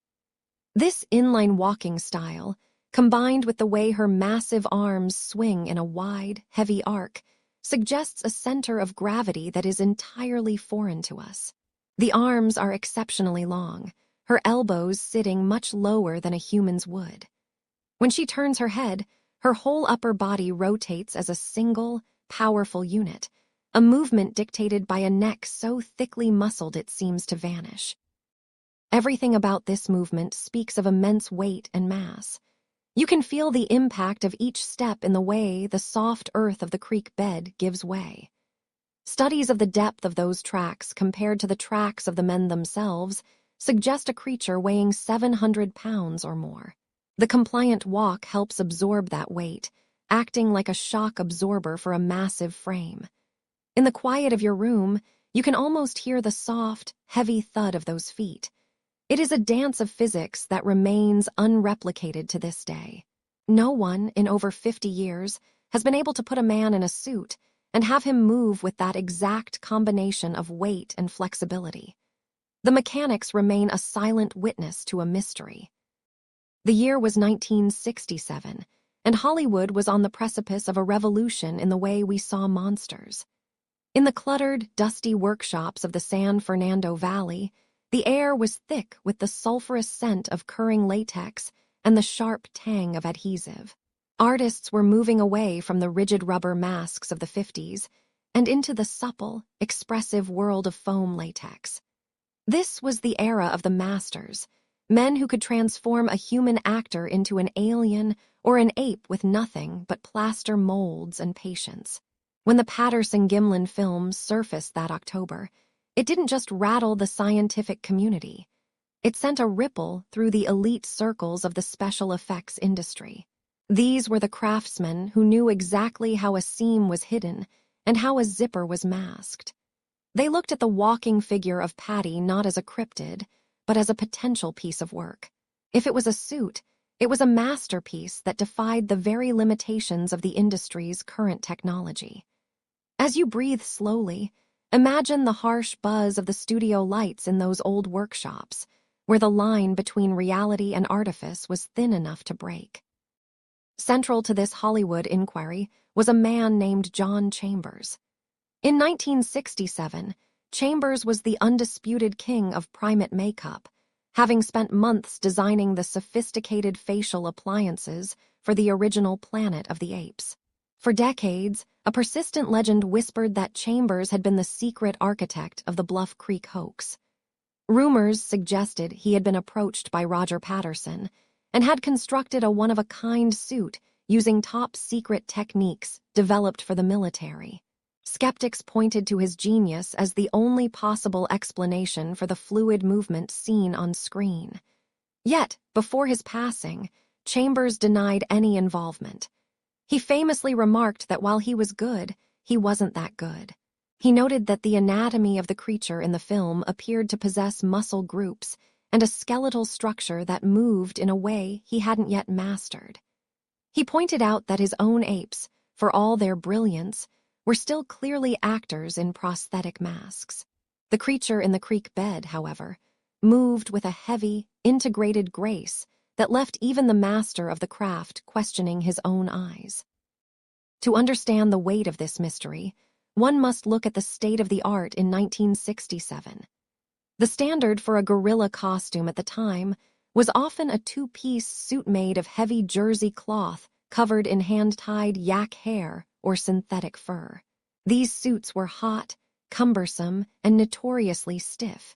This inline walking style, combined with the way her massive arms swing in a wide, heavy arc, suggests a center of gravity that is entirely foreign to us. The arms are exceptionally long, her elbows sitting much lower than a human's would. When she turns her head, her whole upper body rotates as a single, powerful unit, a movement dictated by a neck so thickly muscled it seems to vanish. Everything about this movement speaks of immense weight and mass. You can feel the impact of each step in the way the soft earth of the creek bed gives way. Studies of the depth of those tracks compared to the tracks of the men themselves suggest a creature weighing 700 pounds or more. The compliant walk helps absorb that weight, acting like a shock absorber for a massive frame. In the quiet of your room, you can almost hear the soft, heavy thud of those feet. It is a dance of physics that remains unreplicated to this day. No one, in over 50 years, has been able to put a man in a suit and have him move with that exact combination of weight and flexibility. The mechanics remain a silent witness to a mystery. The year was 1967, and Hollywood was on the precipice of a revolution in the way we saw monsters. In the cluttered, dusty workshops of the San Fernando Valley, the air was thick with the sulfurous scent of curing latex and the sharp tang of adhesive. Artists were moving away from the rigid rubber masks of the 50s and into the supple, expressive world of foam latex. This was the era of the masters, men who could transform a human actor into an alien or an ape with nothing but plaster molds and patience. When the Patterson-Gimlin film surfaced that October, it didn't just rattle the scientific community. It sent a ripple through the elite circles of the special effects industry. These were the craftsmen who knew exactly how a seam was hidden and how a zipper was masked. They looked at the walking figure of Patty not as a cryptid, but as a potential piece of work. If it was a suit, it was a masterpiece that defied the very limitations of the industry's current technology. As you breathe slowly, imagine the harsh buzz of the studio lights in those old workshops, where the line between reality and artifice was thin enough to break. Central to this Hollywood inquiry was a man named John Chambers. In 1967, Chambers was the undisputed king of primate makeup, having spent months designing the sophisticated facial appliances for the original Planet of the Apes. For decades, a persistent legend whispered that Chambers had been the secret architect of the Bluff Creek hoax. Rumors suggested he had been approached by Roger Patterson and had constructed a one-of-a-kind suit using top-secret techniques developed for the military. Skeptics pointed to his genius as the only possible explanation for the fluid movement seen on screen. Yet, before his passing, Chambers denied any involvement. He famously remarked that while he was good, he wasn't that good. He noted that the anatomy of the creature in the film appeared to possess muscle groups and a skeletal structure that moved in a way he hadn't yet mastered. He pointed out that his own apes, for all their brilliance, were still clearly actors in prosthetic masks. The creature in the creek bed, however, moved with a heavy, integrated grace that left even the master of the craft questioning his own eyes. To understand the weight of this mystery, one must look at the state of the art in 1967. The standard for a gorilla costume at the time was often a two-piece suit made of heavy jersey cloth covered in hand-tied yak hair or synthetic fur. These suits were hot, cumbersome, and notoriously stiff.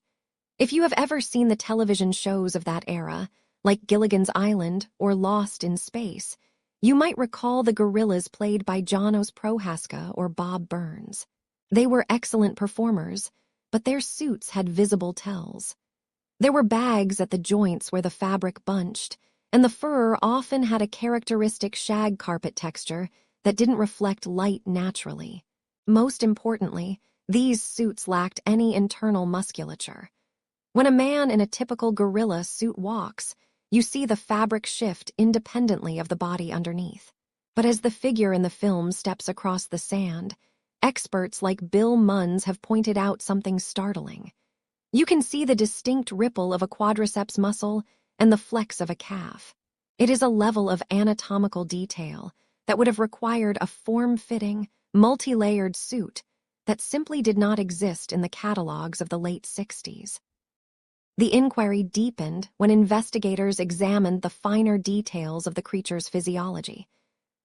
If you have ever seen the television shows of that era, like Gilligan's Island or Lost in Space, you might recall the gorillas played by Janos Prohaska or Bob Burns. They were excellent performers, but their suits had visible tells. There were bags at the joints where the fabric bunched, and the fur often had a characteristic shag carpet texture that didn't reflect light naturally. Most importantly, these suits lacked any internal musculature. When a man in a typical gorilla suit walks, you see the fabric shift independently of the body underneath. But as the figure in the film steps across the sand, experts like Bill Munns have pointed out something startling. You can see the distinct ripple of a quadriceps muscle and the flex of a calf. It is a level of anatomical detail that would have required a form-fitting, multi-layered suit that simply did not exist in the catalogs of the late 60s. The inquiry deepened when investigators examined the finer details of the creature's physiology.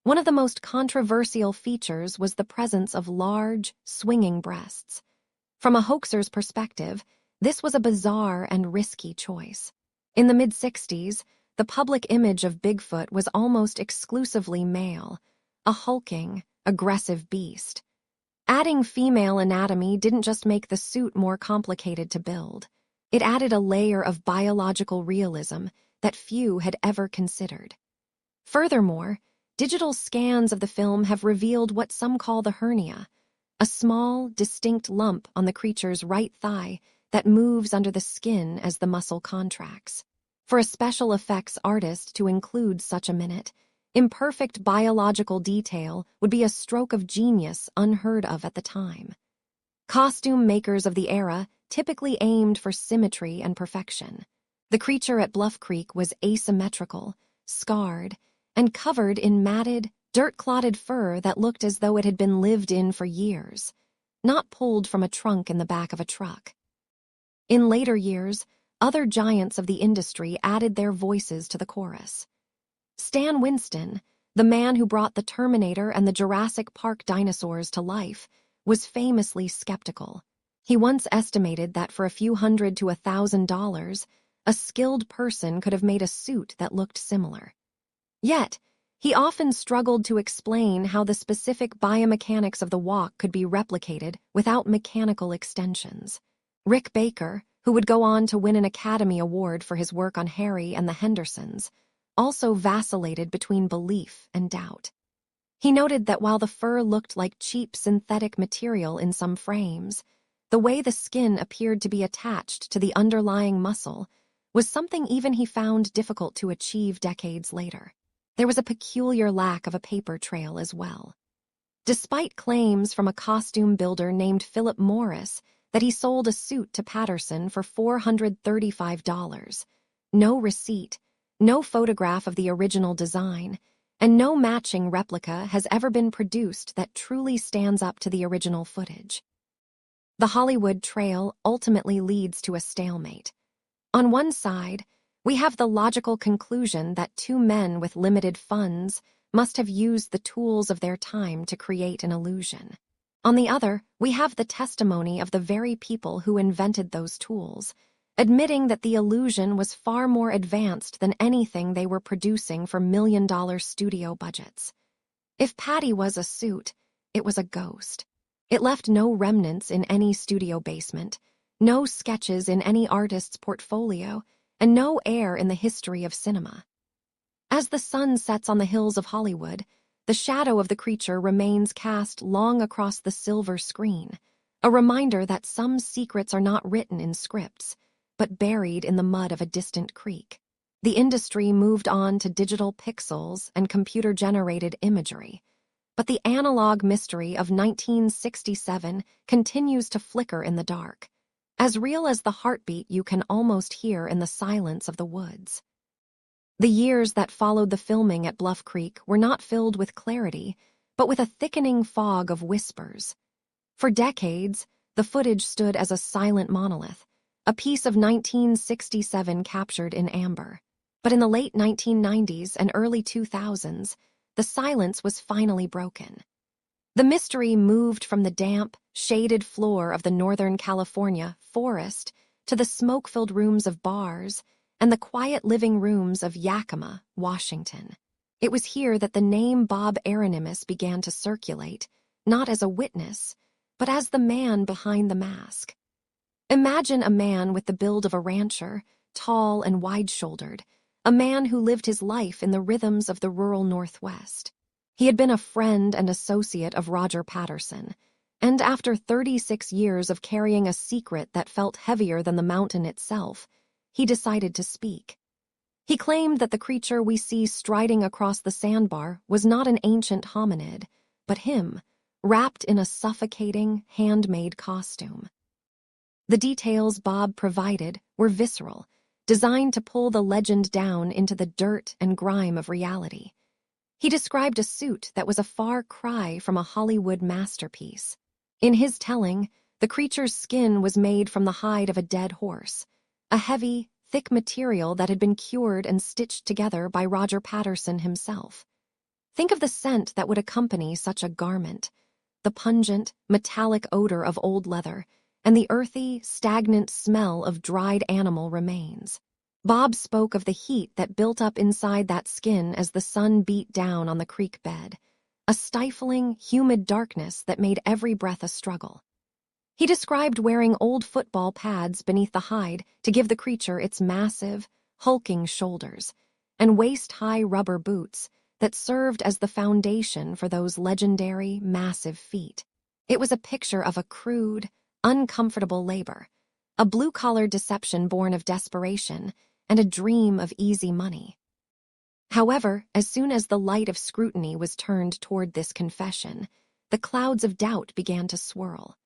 One of the most controversial features was the presence of large, swinging breasts. From a hoaxer's perspective, this was a bizarre and risky choice. In the mid-60s, the public image of Bigfoot was almost exclusively male, a hulking, aggressive beast. Adding female anatomy didn't just make the suit more complicated to build. It added a layer of biological realism that few had ever considered. Furthermore, digital scans of the film have revealed what some call the hernia, a small, distinct lump on the creature's right thigh that moves under the skin as the muscle contracts. For a special effects artist to include such a imperfect biological detail would be a stroke of genius unheard of at the time. Costume makers of the era typically aimed for symmetry and perfection. The creature at Bluff Creek was asymmetrical, scarred, and covered in matted, dirt-clotted fur that looked as though it had been lived in for years, not pulled from a trunk in the back of a truck. In later years, other giants of the industry added their voices to the chorus. Stan Winston, the man who brought the Terminator and the Jurassic Park dinosaurs to life, was famously skeptical. He once estimated that for a few $100 to $1,000, a skilled person could have made a suit that looked similar. Yet, he often struggled to explain how the specific biomechanics of the walk could be replicated without mechanical extensions. Rick Baker, who would go on to win an Academy Award for his work on Harry and the Hendersons, also vacillated between belief and doubt. He noted that while the fur looked like cheap synthetic material in some frames, the way the skin appeared to be attached to the underlying muscle was something even he found difficult to achieve decades later. There was a peculiar lack of a paper trail as well. Despite claims from a costume builder named Philip Morris that he sold a suit to Patterson for $435, no receipt, no photograph of the original design, and no matching replica has ever been produced that truly stands up to the original footage. The Hollywood trail ultimately leads to a stalemate. On one side, we have the logical conclusion that two men with limited funds must have used the tools of their time to create an illusion. On the other, we have the testimony of the very people who invented those tools, admitting that the illusion was far more advanced than anything they were producing for million-dollar studio budgets. If Patty was a suit, it was a ghost. It left no remnants in any studio basement, no sketches in any artist's portfolio, and no heir in the history of cinema. As the sun sets on the hills of Hollywood, the shadow of the creature remains cast long across the silver screen, a reminder that some secrets are not written in scripts, but buried in the mud of a distant creek. The industry moved on to digital pixels and computer-generated imagery, but the analog mystery of 1967 continues to flicker in the dark, as real as the heartbeat you can almost hear in the silence of the woods. The years that followed the filming at Bluff Creek were not filled with clarity, but with a thickening fog of whispers. For decades, the footage stood as a silent monolith, a piece of 1967 captured in amber. But in the late 1990s and early 2000s, the silence was finally broken. The mystery moved from the damp, shaded floor of the Northern California forest to the smoke-filled rooms of bars and the quiet living rooms of Yakima, Washington. It was here that the name Bob Aronimus began to circulate, not as a witness, but as the man behind the mask. Imagine a man with the build of a rancher, tall and wide-shouldered, a man who lived his life in the rhythms of the rural Northwest. He had been a friend and associate of Roger Patterson, and after 36 years of carrying a secret that felt heavier than the mountain itself, he decided to speak. He claimed that the creature we see striding across the sandbar was not an ancient hominid, but him, wrapped in a suffocating, handmade costume. The details Bob provided were visceral, designed to pull the legend down into the dirt and grime of reality. He described a suit that was a far cry from a Hollywood masterpiece. In his telling, the creature's skin was made from the hide of a dead horse, a heavy, thick material that had been cured and stitched together by Roger Patterson himself. Think of the scent that would accompany such a garment, the pungent, metallic odor of old leather, and the earthy, stagnant smell of dried animal remains. Bob spoke of the heat that built up inside that skin as the sun beat down on the creek bed, a stifling, humid darkness that made every breath a struggle. He described wearing old football pads beneath the hide to give the creature its massive, hulking shoulders, and waist-high rubber boots that served as the foundation for those legendary, massive feet. It was a picture of a crude, uncomfortable labor, a blue-collar deception born of desperation, and a dream of easy money. However, as soon as the light of scrutiny was turned toward this confession, the clouds of doubt began to swirl.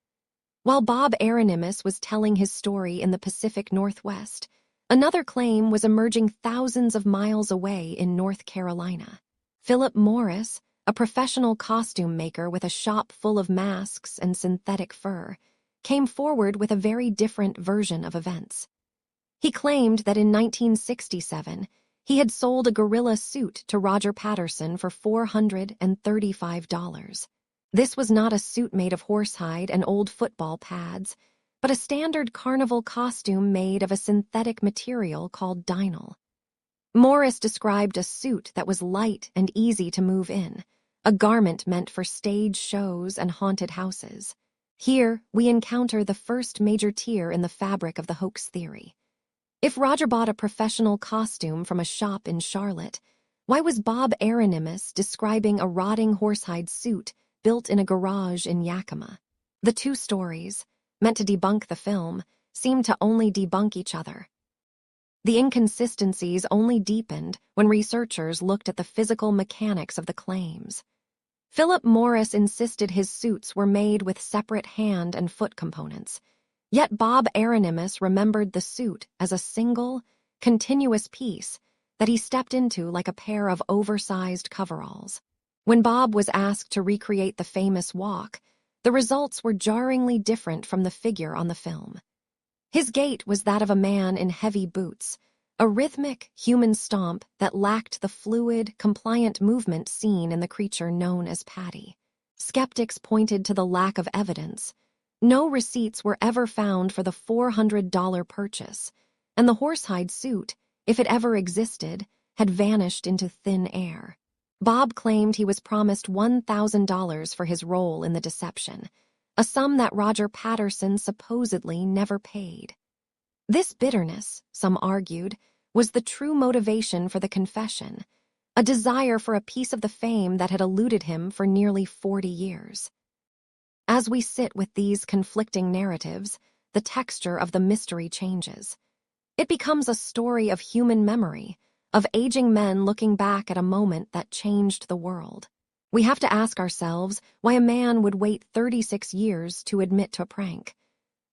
While Bob Aronimus was telling his story in the Pacific Northwest, another claim was emerging thousands of miles away in North Carolina. Philip Morris, a professional costume maker with a shop full of masks and synthetic fur, came forward with a very different version of events. He claimed that in 1967, he had sold a gorilla suit to Roger Patterson for $435. This was not a suit made of horsehide and old football pads, but a standard carnival costume made of a synthetic material called dinyl. Morris described a suit that was light and easy to move in, a garment meant for stage shows and haunted houses. Here, we encounter the first major tier in the fabric of the hoax theory. If Roger bought a professional costume from a shop in Charlotte, why was Bob Aronimus describing a rotting horsehide suit built in a garage in Yakima? The two stories, meant to debunk the film, seemed to only debunk each other. The inconsistencies only deepened when researchers looked at the physical mechanics of the claims. Philip Morris insisted his suits were made with separate hand and foot components, yet Bob Aronimus remembered the suit as a single, continuous piece that he stepped into like a pair of oversized coveralls. When Bob was asked to recreate the famous walk, the results were jarringly different from the figure on the film. His gait was that of a man in heavy boots, a rhythmic, human stomp that lacked the fluid, compliant movement seen in the creature known as Patty. Skeptics pointed to the lack of evidence. No receipts were ever found for the $400 purchase, and the horsehide suit, if it ever existed, had vanished into thin air. Bob claimed he was promised $1,000 for his role in the deception, a sum that Roger Patterson supposedly never paid. This bitterness, some argued, was the true motivation for the confession, a desire for a piece of the fame that had eluded him for nearly 40 years. As we sit with these conflicting narratives, the texture of the mystery changes. It becomes a story of human memory, of aging men looking back at a moment that changed the world. We have to ask ourselves why a man would wait 36 years to admit to a prank.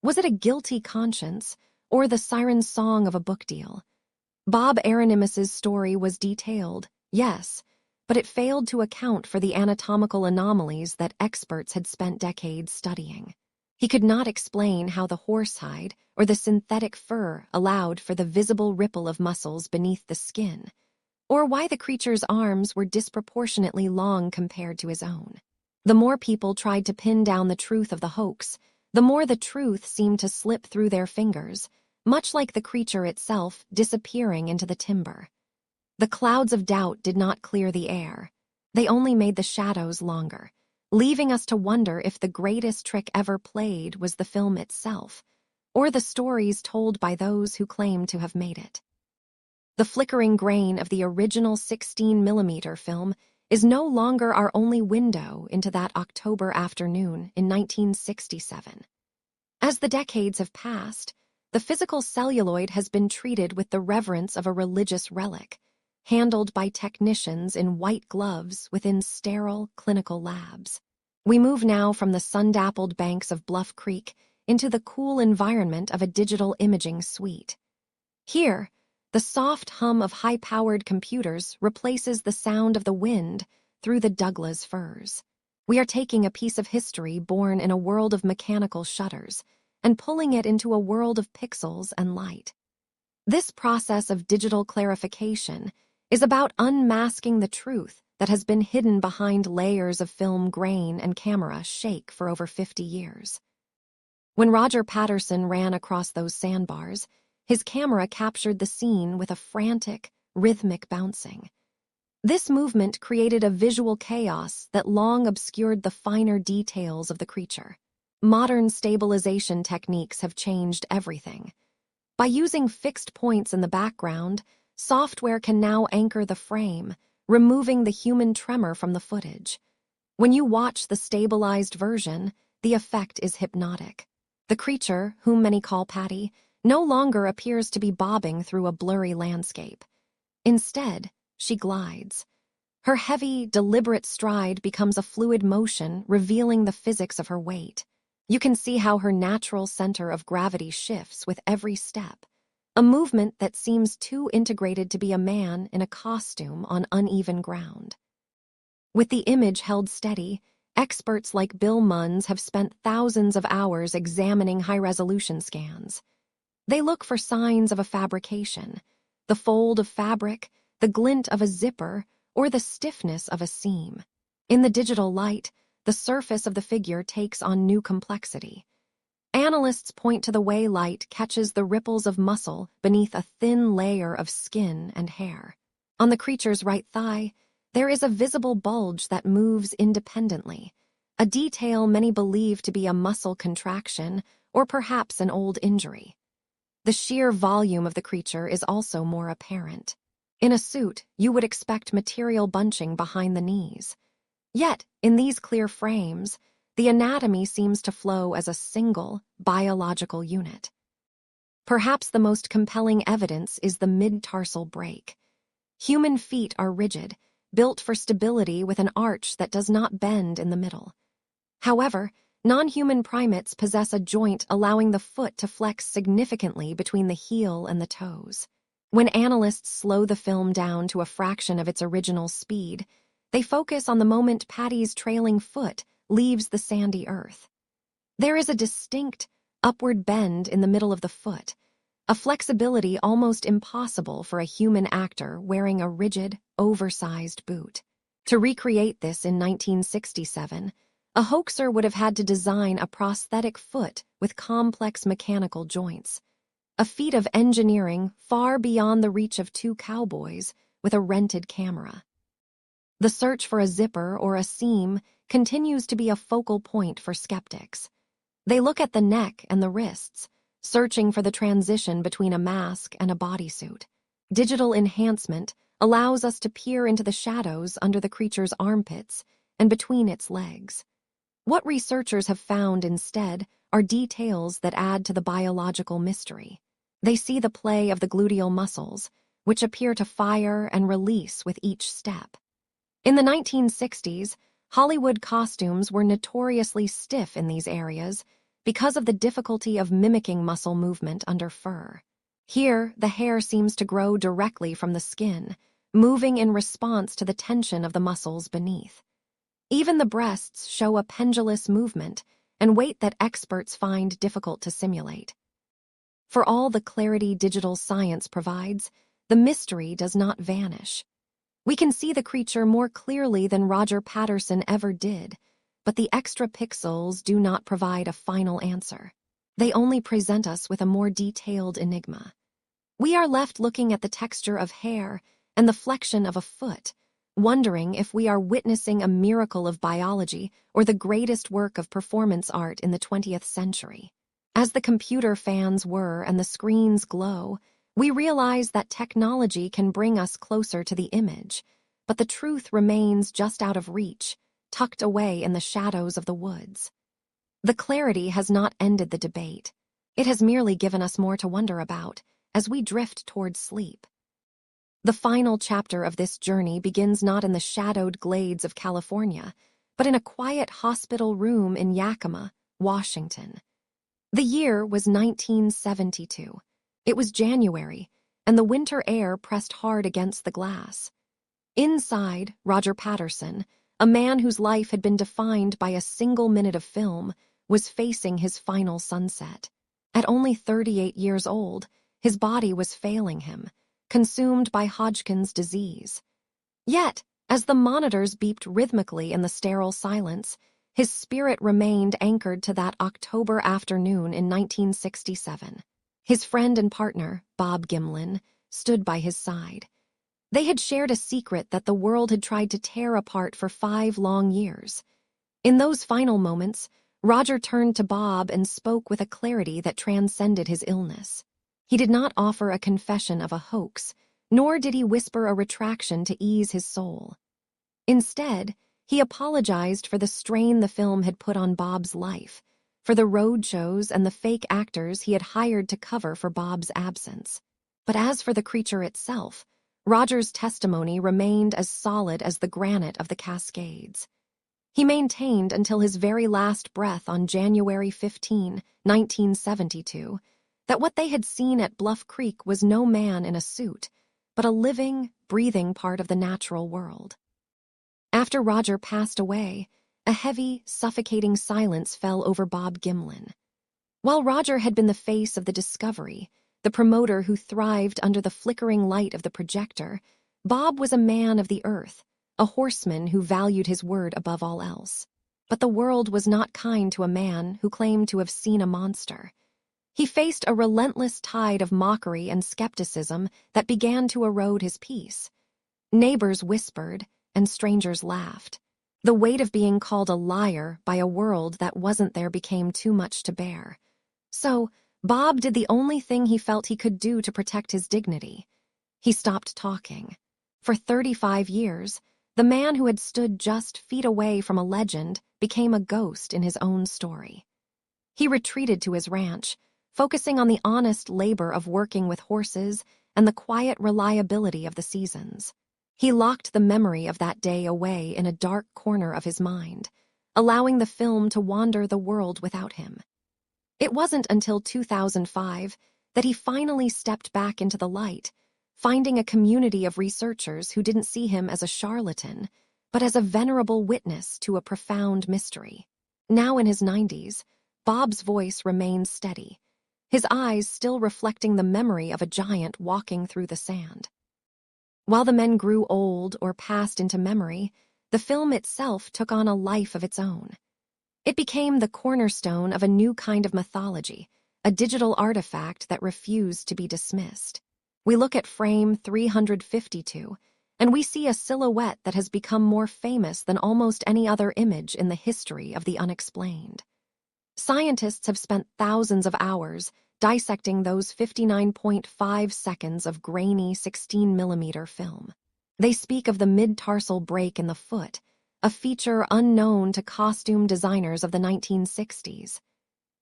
Was it a guilty conscience, or the siren song of a book deal? Bob Aronimus's story was detailed, yes, but it failed to account for the anatomical anomalies that experts had spent decades studying. He could not explain how the horsehide or the synthetic fur allowed for the visible ripple of muscles beneath the skin, or why the creature's arms were disproportionately long compared to his own. The more people tried to pin down the truth of the hoax, the more the truth seemed to slip through their fingers, much like the creature itself disappearing into the timber. The clouds of doubt did not clear the air. They only made the shadows longer, leaving us to wonder if the greatest trick ever played was the film itself, or the stories told by those who claimed to have made it. The flickering grain of the original 16mm film is no longer our only window into that October afternoon in 1967. As the decades have passed, the physical celluloid has been treated with the reverence of a religious relic, handled by technicians in white gloves within sterile clinical labs. We move now from the sun-dappled banks of Bluff Creek into the cool environment of a digital imaging suite. Here, the soft hum of high-powered computers replaces the sound of the wind through the Douglas firs. We are taking a piece of history born in a world of mechanical shutters and pulling it into a world of pixels and light. This process of digital clarification is about unmasking the truth that has been hidden behind layers of film grain and camera shake for over 50 years. When Roger Patterson ran across those sandbars, his camera captured the scene with a frantic, rhythmic bouncing. This movement created a visual chaos that long obscured the finer details of the creature. Modern stabilization techniques have changed everything. By using fixed points in the background, software can now anchor the frame, removing the human tremor from the footage. When you watch the stabilized version, the effect is hypnotic. The creature, whom many call Patty, no longer appears to be bobbing through a blurry landscape. Instead, she glides. Her heavy, deliberate stride becomes a fluid motion, revealing the physics of her weight. You can see how her natural center of gravity shifts with every step, a movement that seems too integrated to be a man in a costume on uneven ground. With the image held steady, experts like Bill Munns have spent thousands of hours examining high-resolution scans. They look for signs of a fabrication, the fold of fabric, the glint of a zipper, or the stiffness of a seam. In the digital light, the surface of the figure takes on new complexity. Analysts point to the way light catches the ripples of muscle beneath a thin layer of skin and hair. On the creature's right thigh, there is a visible bulge that moves independently, a detail many believe to be a muscle contraction or perhaps an old injury. The sheer volume of the creature is also more apparent. In a suit, you would expect material bunching behind the knees. Yet, in these clear frames, the anatomy seems to flow as a single, biological unit. Perhaps the most compelling evidence is the mid-tarsal break. Human feet are rigid, built for stability with an arch that does not bend in the middle. However, non-human primates possess a joint allowing the foot to flex significantly between the heel and the toes. When analysts slow the film down to a fraction of its original speed, they focus on the moment Patty's trailing foot leaves the sandy earth. There is a distinct, upward bend in the middle of the foot, a flexibility almost impossible for a human actor wearing a rigid, oversized boot. To recreate this in 1967, a hoaxer would have had to design a prosthetic foot with complex mechanical joints, a feat of engineering far beyond the reach of two cowboys with a rented camera. The search for a zipper or a seam continues to be a focal point for skeptics. They look at the neck and the wrists, searching for the transition between a mask and a bodysuit. Digital enhancement allows us to peer into the shadows under the creature's armpits and between its legs. What researchers have found instead are details that add to the biological mystery. They see the play of the gluteal muscles, which appear to fire and release with each step. In the 1960s, Hollywood costumes were notoriously stiff in these areas because of the difficulty of mimicking muscle movement under fur. Here, the hair seems to grow directly from the skin, moving in response to the tension of the muscles beneath. Even the breasts show a pendulous movement and weight that experts find difficult to simulate. For all the clarity digital science provides, the mystery does not vanish. We can see the creature more clearly than Roger Patterson ever did, but the extra pixels do not provide a final answer. They only present us with a more detailed enigma. We are left looking at the texture of hair and the flexion of a foot, wondering if we are witnessing a miracle of biology or the greatest work of performance art in the 20th century. As the computer fans whir and the screens glow, we realize that technology can bring us closer to the image, but the truth remains just out of reach, tucked away in the shadows of the woods. The clarity has not ended the debate. It has merely given us more to wonder about as we drift towards sleep. The final chapter of this journey begins not in the shadowed glades of California, but in a quiet hospital room in Yakima, Washington. The year was 1972. It was January, and the winter air pressed hard against the glass. Inside, Roger Patterson, a man whose life had been defined by a single minute of film, was facing his final sunset. At only 38 years old, His body was failing him, consumed by Hodgkin's disease. Yet, as the monitors beeped rhythmically in the sterile silence, his spirit remained anchored to that October afternoon in 1967. His friend and partner, Bob Gimlin, stood by his side. They had shared a secret that the world had tried to tear apart for 5 long years. In those final moments, Roger turned to Bob and spoke with a clarity that transcended his illness. He did not offer a confession of a hoax, nor did he whisper a retraction to ease his soul. Instead, he apologized for the strain the film had put on Bob's life, for the road shows and the fake actors he had hired to cover for Bob's absence. But as for the creature itself, Roger's testimony remained as solid as the granite of the Cascades. He maintained until his very last breath on January 15, 1972, that what they had seen at Bluff Creek was no man in a suit, but a living, breathing part of the natural world. After Roger passed away, a heavy, suffocating silence fell over Bob Gimlin. While Roger had been the face of the discovery, the promoter who thrived under the flickering light of the projector, Bob was a man of the earth, a horseman who valued his word above all else. But the world was not kind to a man who claimed to have seen a monster. He faced a relentless tide of mockery and skepticism that began to erode his peace. Neighbors whispered, and strangers laughed. The weight of being called a liar by a world that wasn't there became too much to bear. So, Bob did the only thing he felt he could do to protect his dignity. He stopped talking. For 35 years, the man who had stood just feet away from a legend became a ghost in his own story. He retreated to his ranch, focusing on the honest labor of working with horses and the quiet reliability of the seasons. He locked the memory of that day away in a dark corner of his mind, allowing the film to wander the world without him. It wasn't until 2005 that he finally stepped back into the light, finding a community of researchers who didn't see him as a charlatan, but as a venerable witness to a profound mystery. Now in his 90s, Bob's voice remained steady, his eyes still reflecting the memory of a giant walking through the sand. While the men grew old or passed into memory, the film itself took on a life of its own. It became the cornerstone of a new kind of mythology, a digital artifact that refused to be dismissed. We look at frame 352, and we see a silhouette that has become more famous than almost any other image in the history of the unexplained. Scientists have spent thousands of hours dissecting those 59.5 seconds of grainy 16mm film. They speak of the mid-tarsal break in the foot, a feature unknown to costume designers of the 1960s.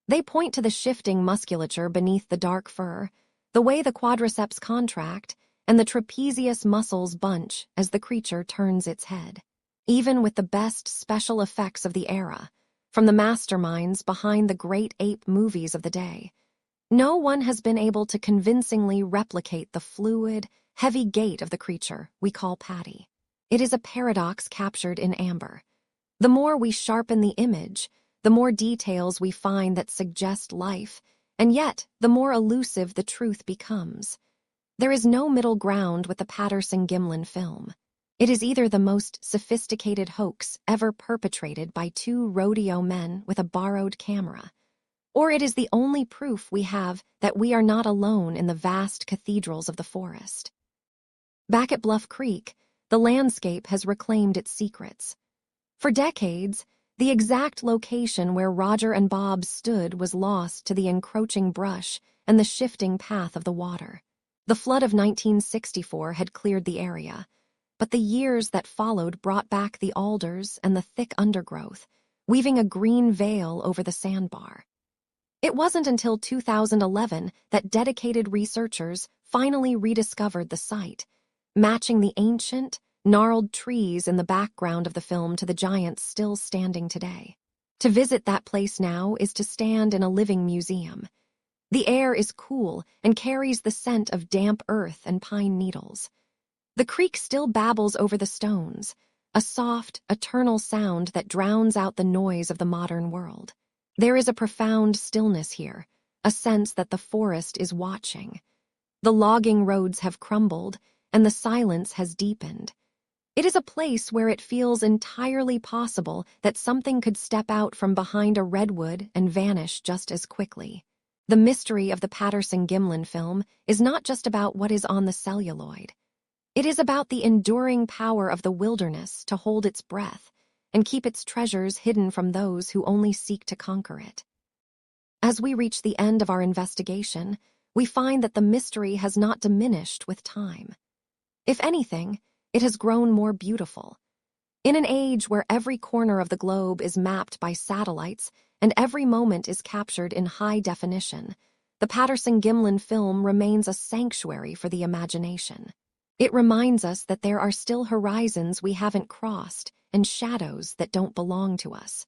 They point to the shifting musculature beneath the dark fur, the way the quadriceps contract, and the trapezius muscles bunch as the creature turns its head. Even with the best special effects of the era, from the masterminds behind the great ape movies of the day, no one has been able to convincingly replicate the fluid, heavy gait of the creature we call Patty. It is a paradox captured in amber. The more we sharpen the image, the more details we find that suggest life, and yet the more elusive the truth becomes. There is no middle ground with the Patterson-Gimlin film. It is either the most sophisticated hoax ever perpetrated by 2 rodeo men with a borrowed camera, or it is the only proof we have that we are not alone in the vast cathedrals of the forest. Back at Bluff Creek, the landscape has reclaimed its secrets. For decades, the exact location where Roger and Bob stood was lost to the encroaching brush and the shifting path of the water. The flood of 1964 had cleared the area, but the years that followed brought back the alders and the thick undergrowth, weaving a green veil over the sandbar. It wasn't until 2011 that dedicated researchers finally rediscovered the site, matching the ancient, gnarled trees in the background of the film to the giants still standing today. To visit that place now is to stand in a living museum. The air is cool and carries the scent of damp earth and pine needles. The creek still babbles over the stones, a soft, eternal sound that drowns out the noise of the modern world. There is a profound stillness here, a sense that the forest is watching. The logging roads have crumbled, and the silence has deepened. It is a place where it feels entirely possible that something could step out from behind a redwood and vanish just as quickly. The mystery of the Patterson-Gimlin film is not just about what is on the celluloid. It is about the enduring power of the wilderness to hold its breath and keep its treasures hidden from those who only seek to conquer it. As we reach the end of our investigation, we find that the mystery has not diminished with time. If anything, it has grown more beautiful. In an age where every corner of the globe is mapped by satellites and every moment is captured in high definition, the Patterson-Gimlin film remains a sanctuary for the imagination. It reminds us that there are still horizons we haven't crossed and shadows that don't belong to us.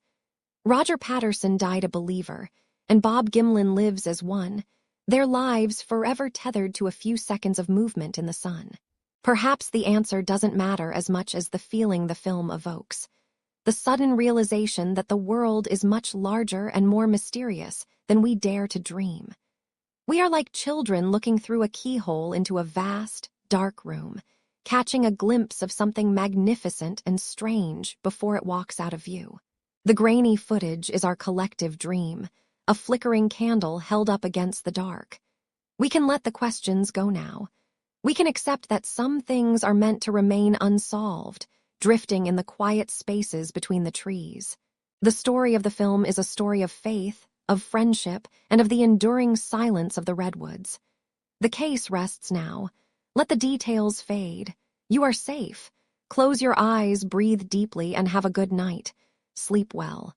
Roger Patterson died a believer, and Bob Gimlin lives as one, their lives forever tethered to a few seconds of movement in the sun. Perhaps the answer doesn't matter as much as the feeling the film evokes. The sudden realization that the world is much larger and more mysterious than we dare to dream. We are like children looking through a keyhole into a vast, dark room, catching a glimpse of something magnificent and strange before it walks out of view. The grainy footage is our collective dream, a flickering candle held up against the dark. We can let the questions go now. We can accept that some things are meant to remain unsolved, drifting in the quiet spaces between the trees. The story of the film is a story of faith, of friendship, and of the enduring silence of the redwoods. The case rests now. Let the details fade. You are safe. Close your eyes, breathe deeply, and have a good night. Sleep well.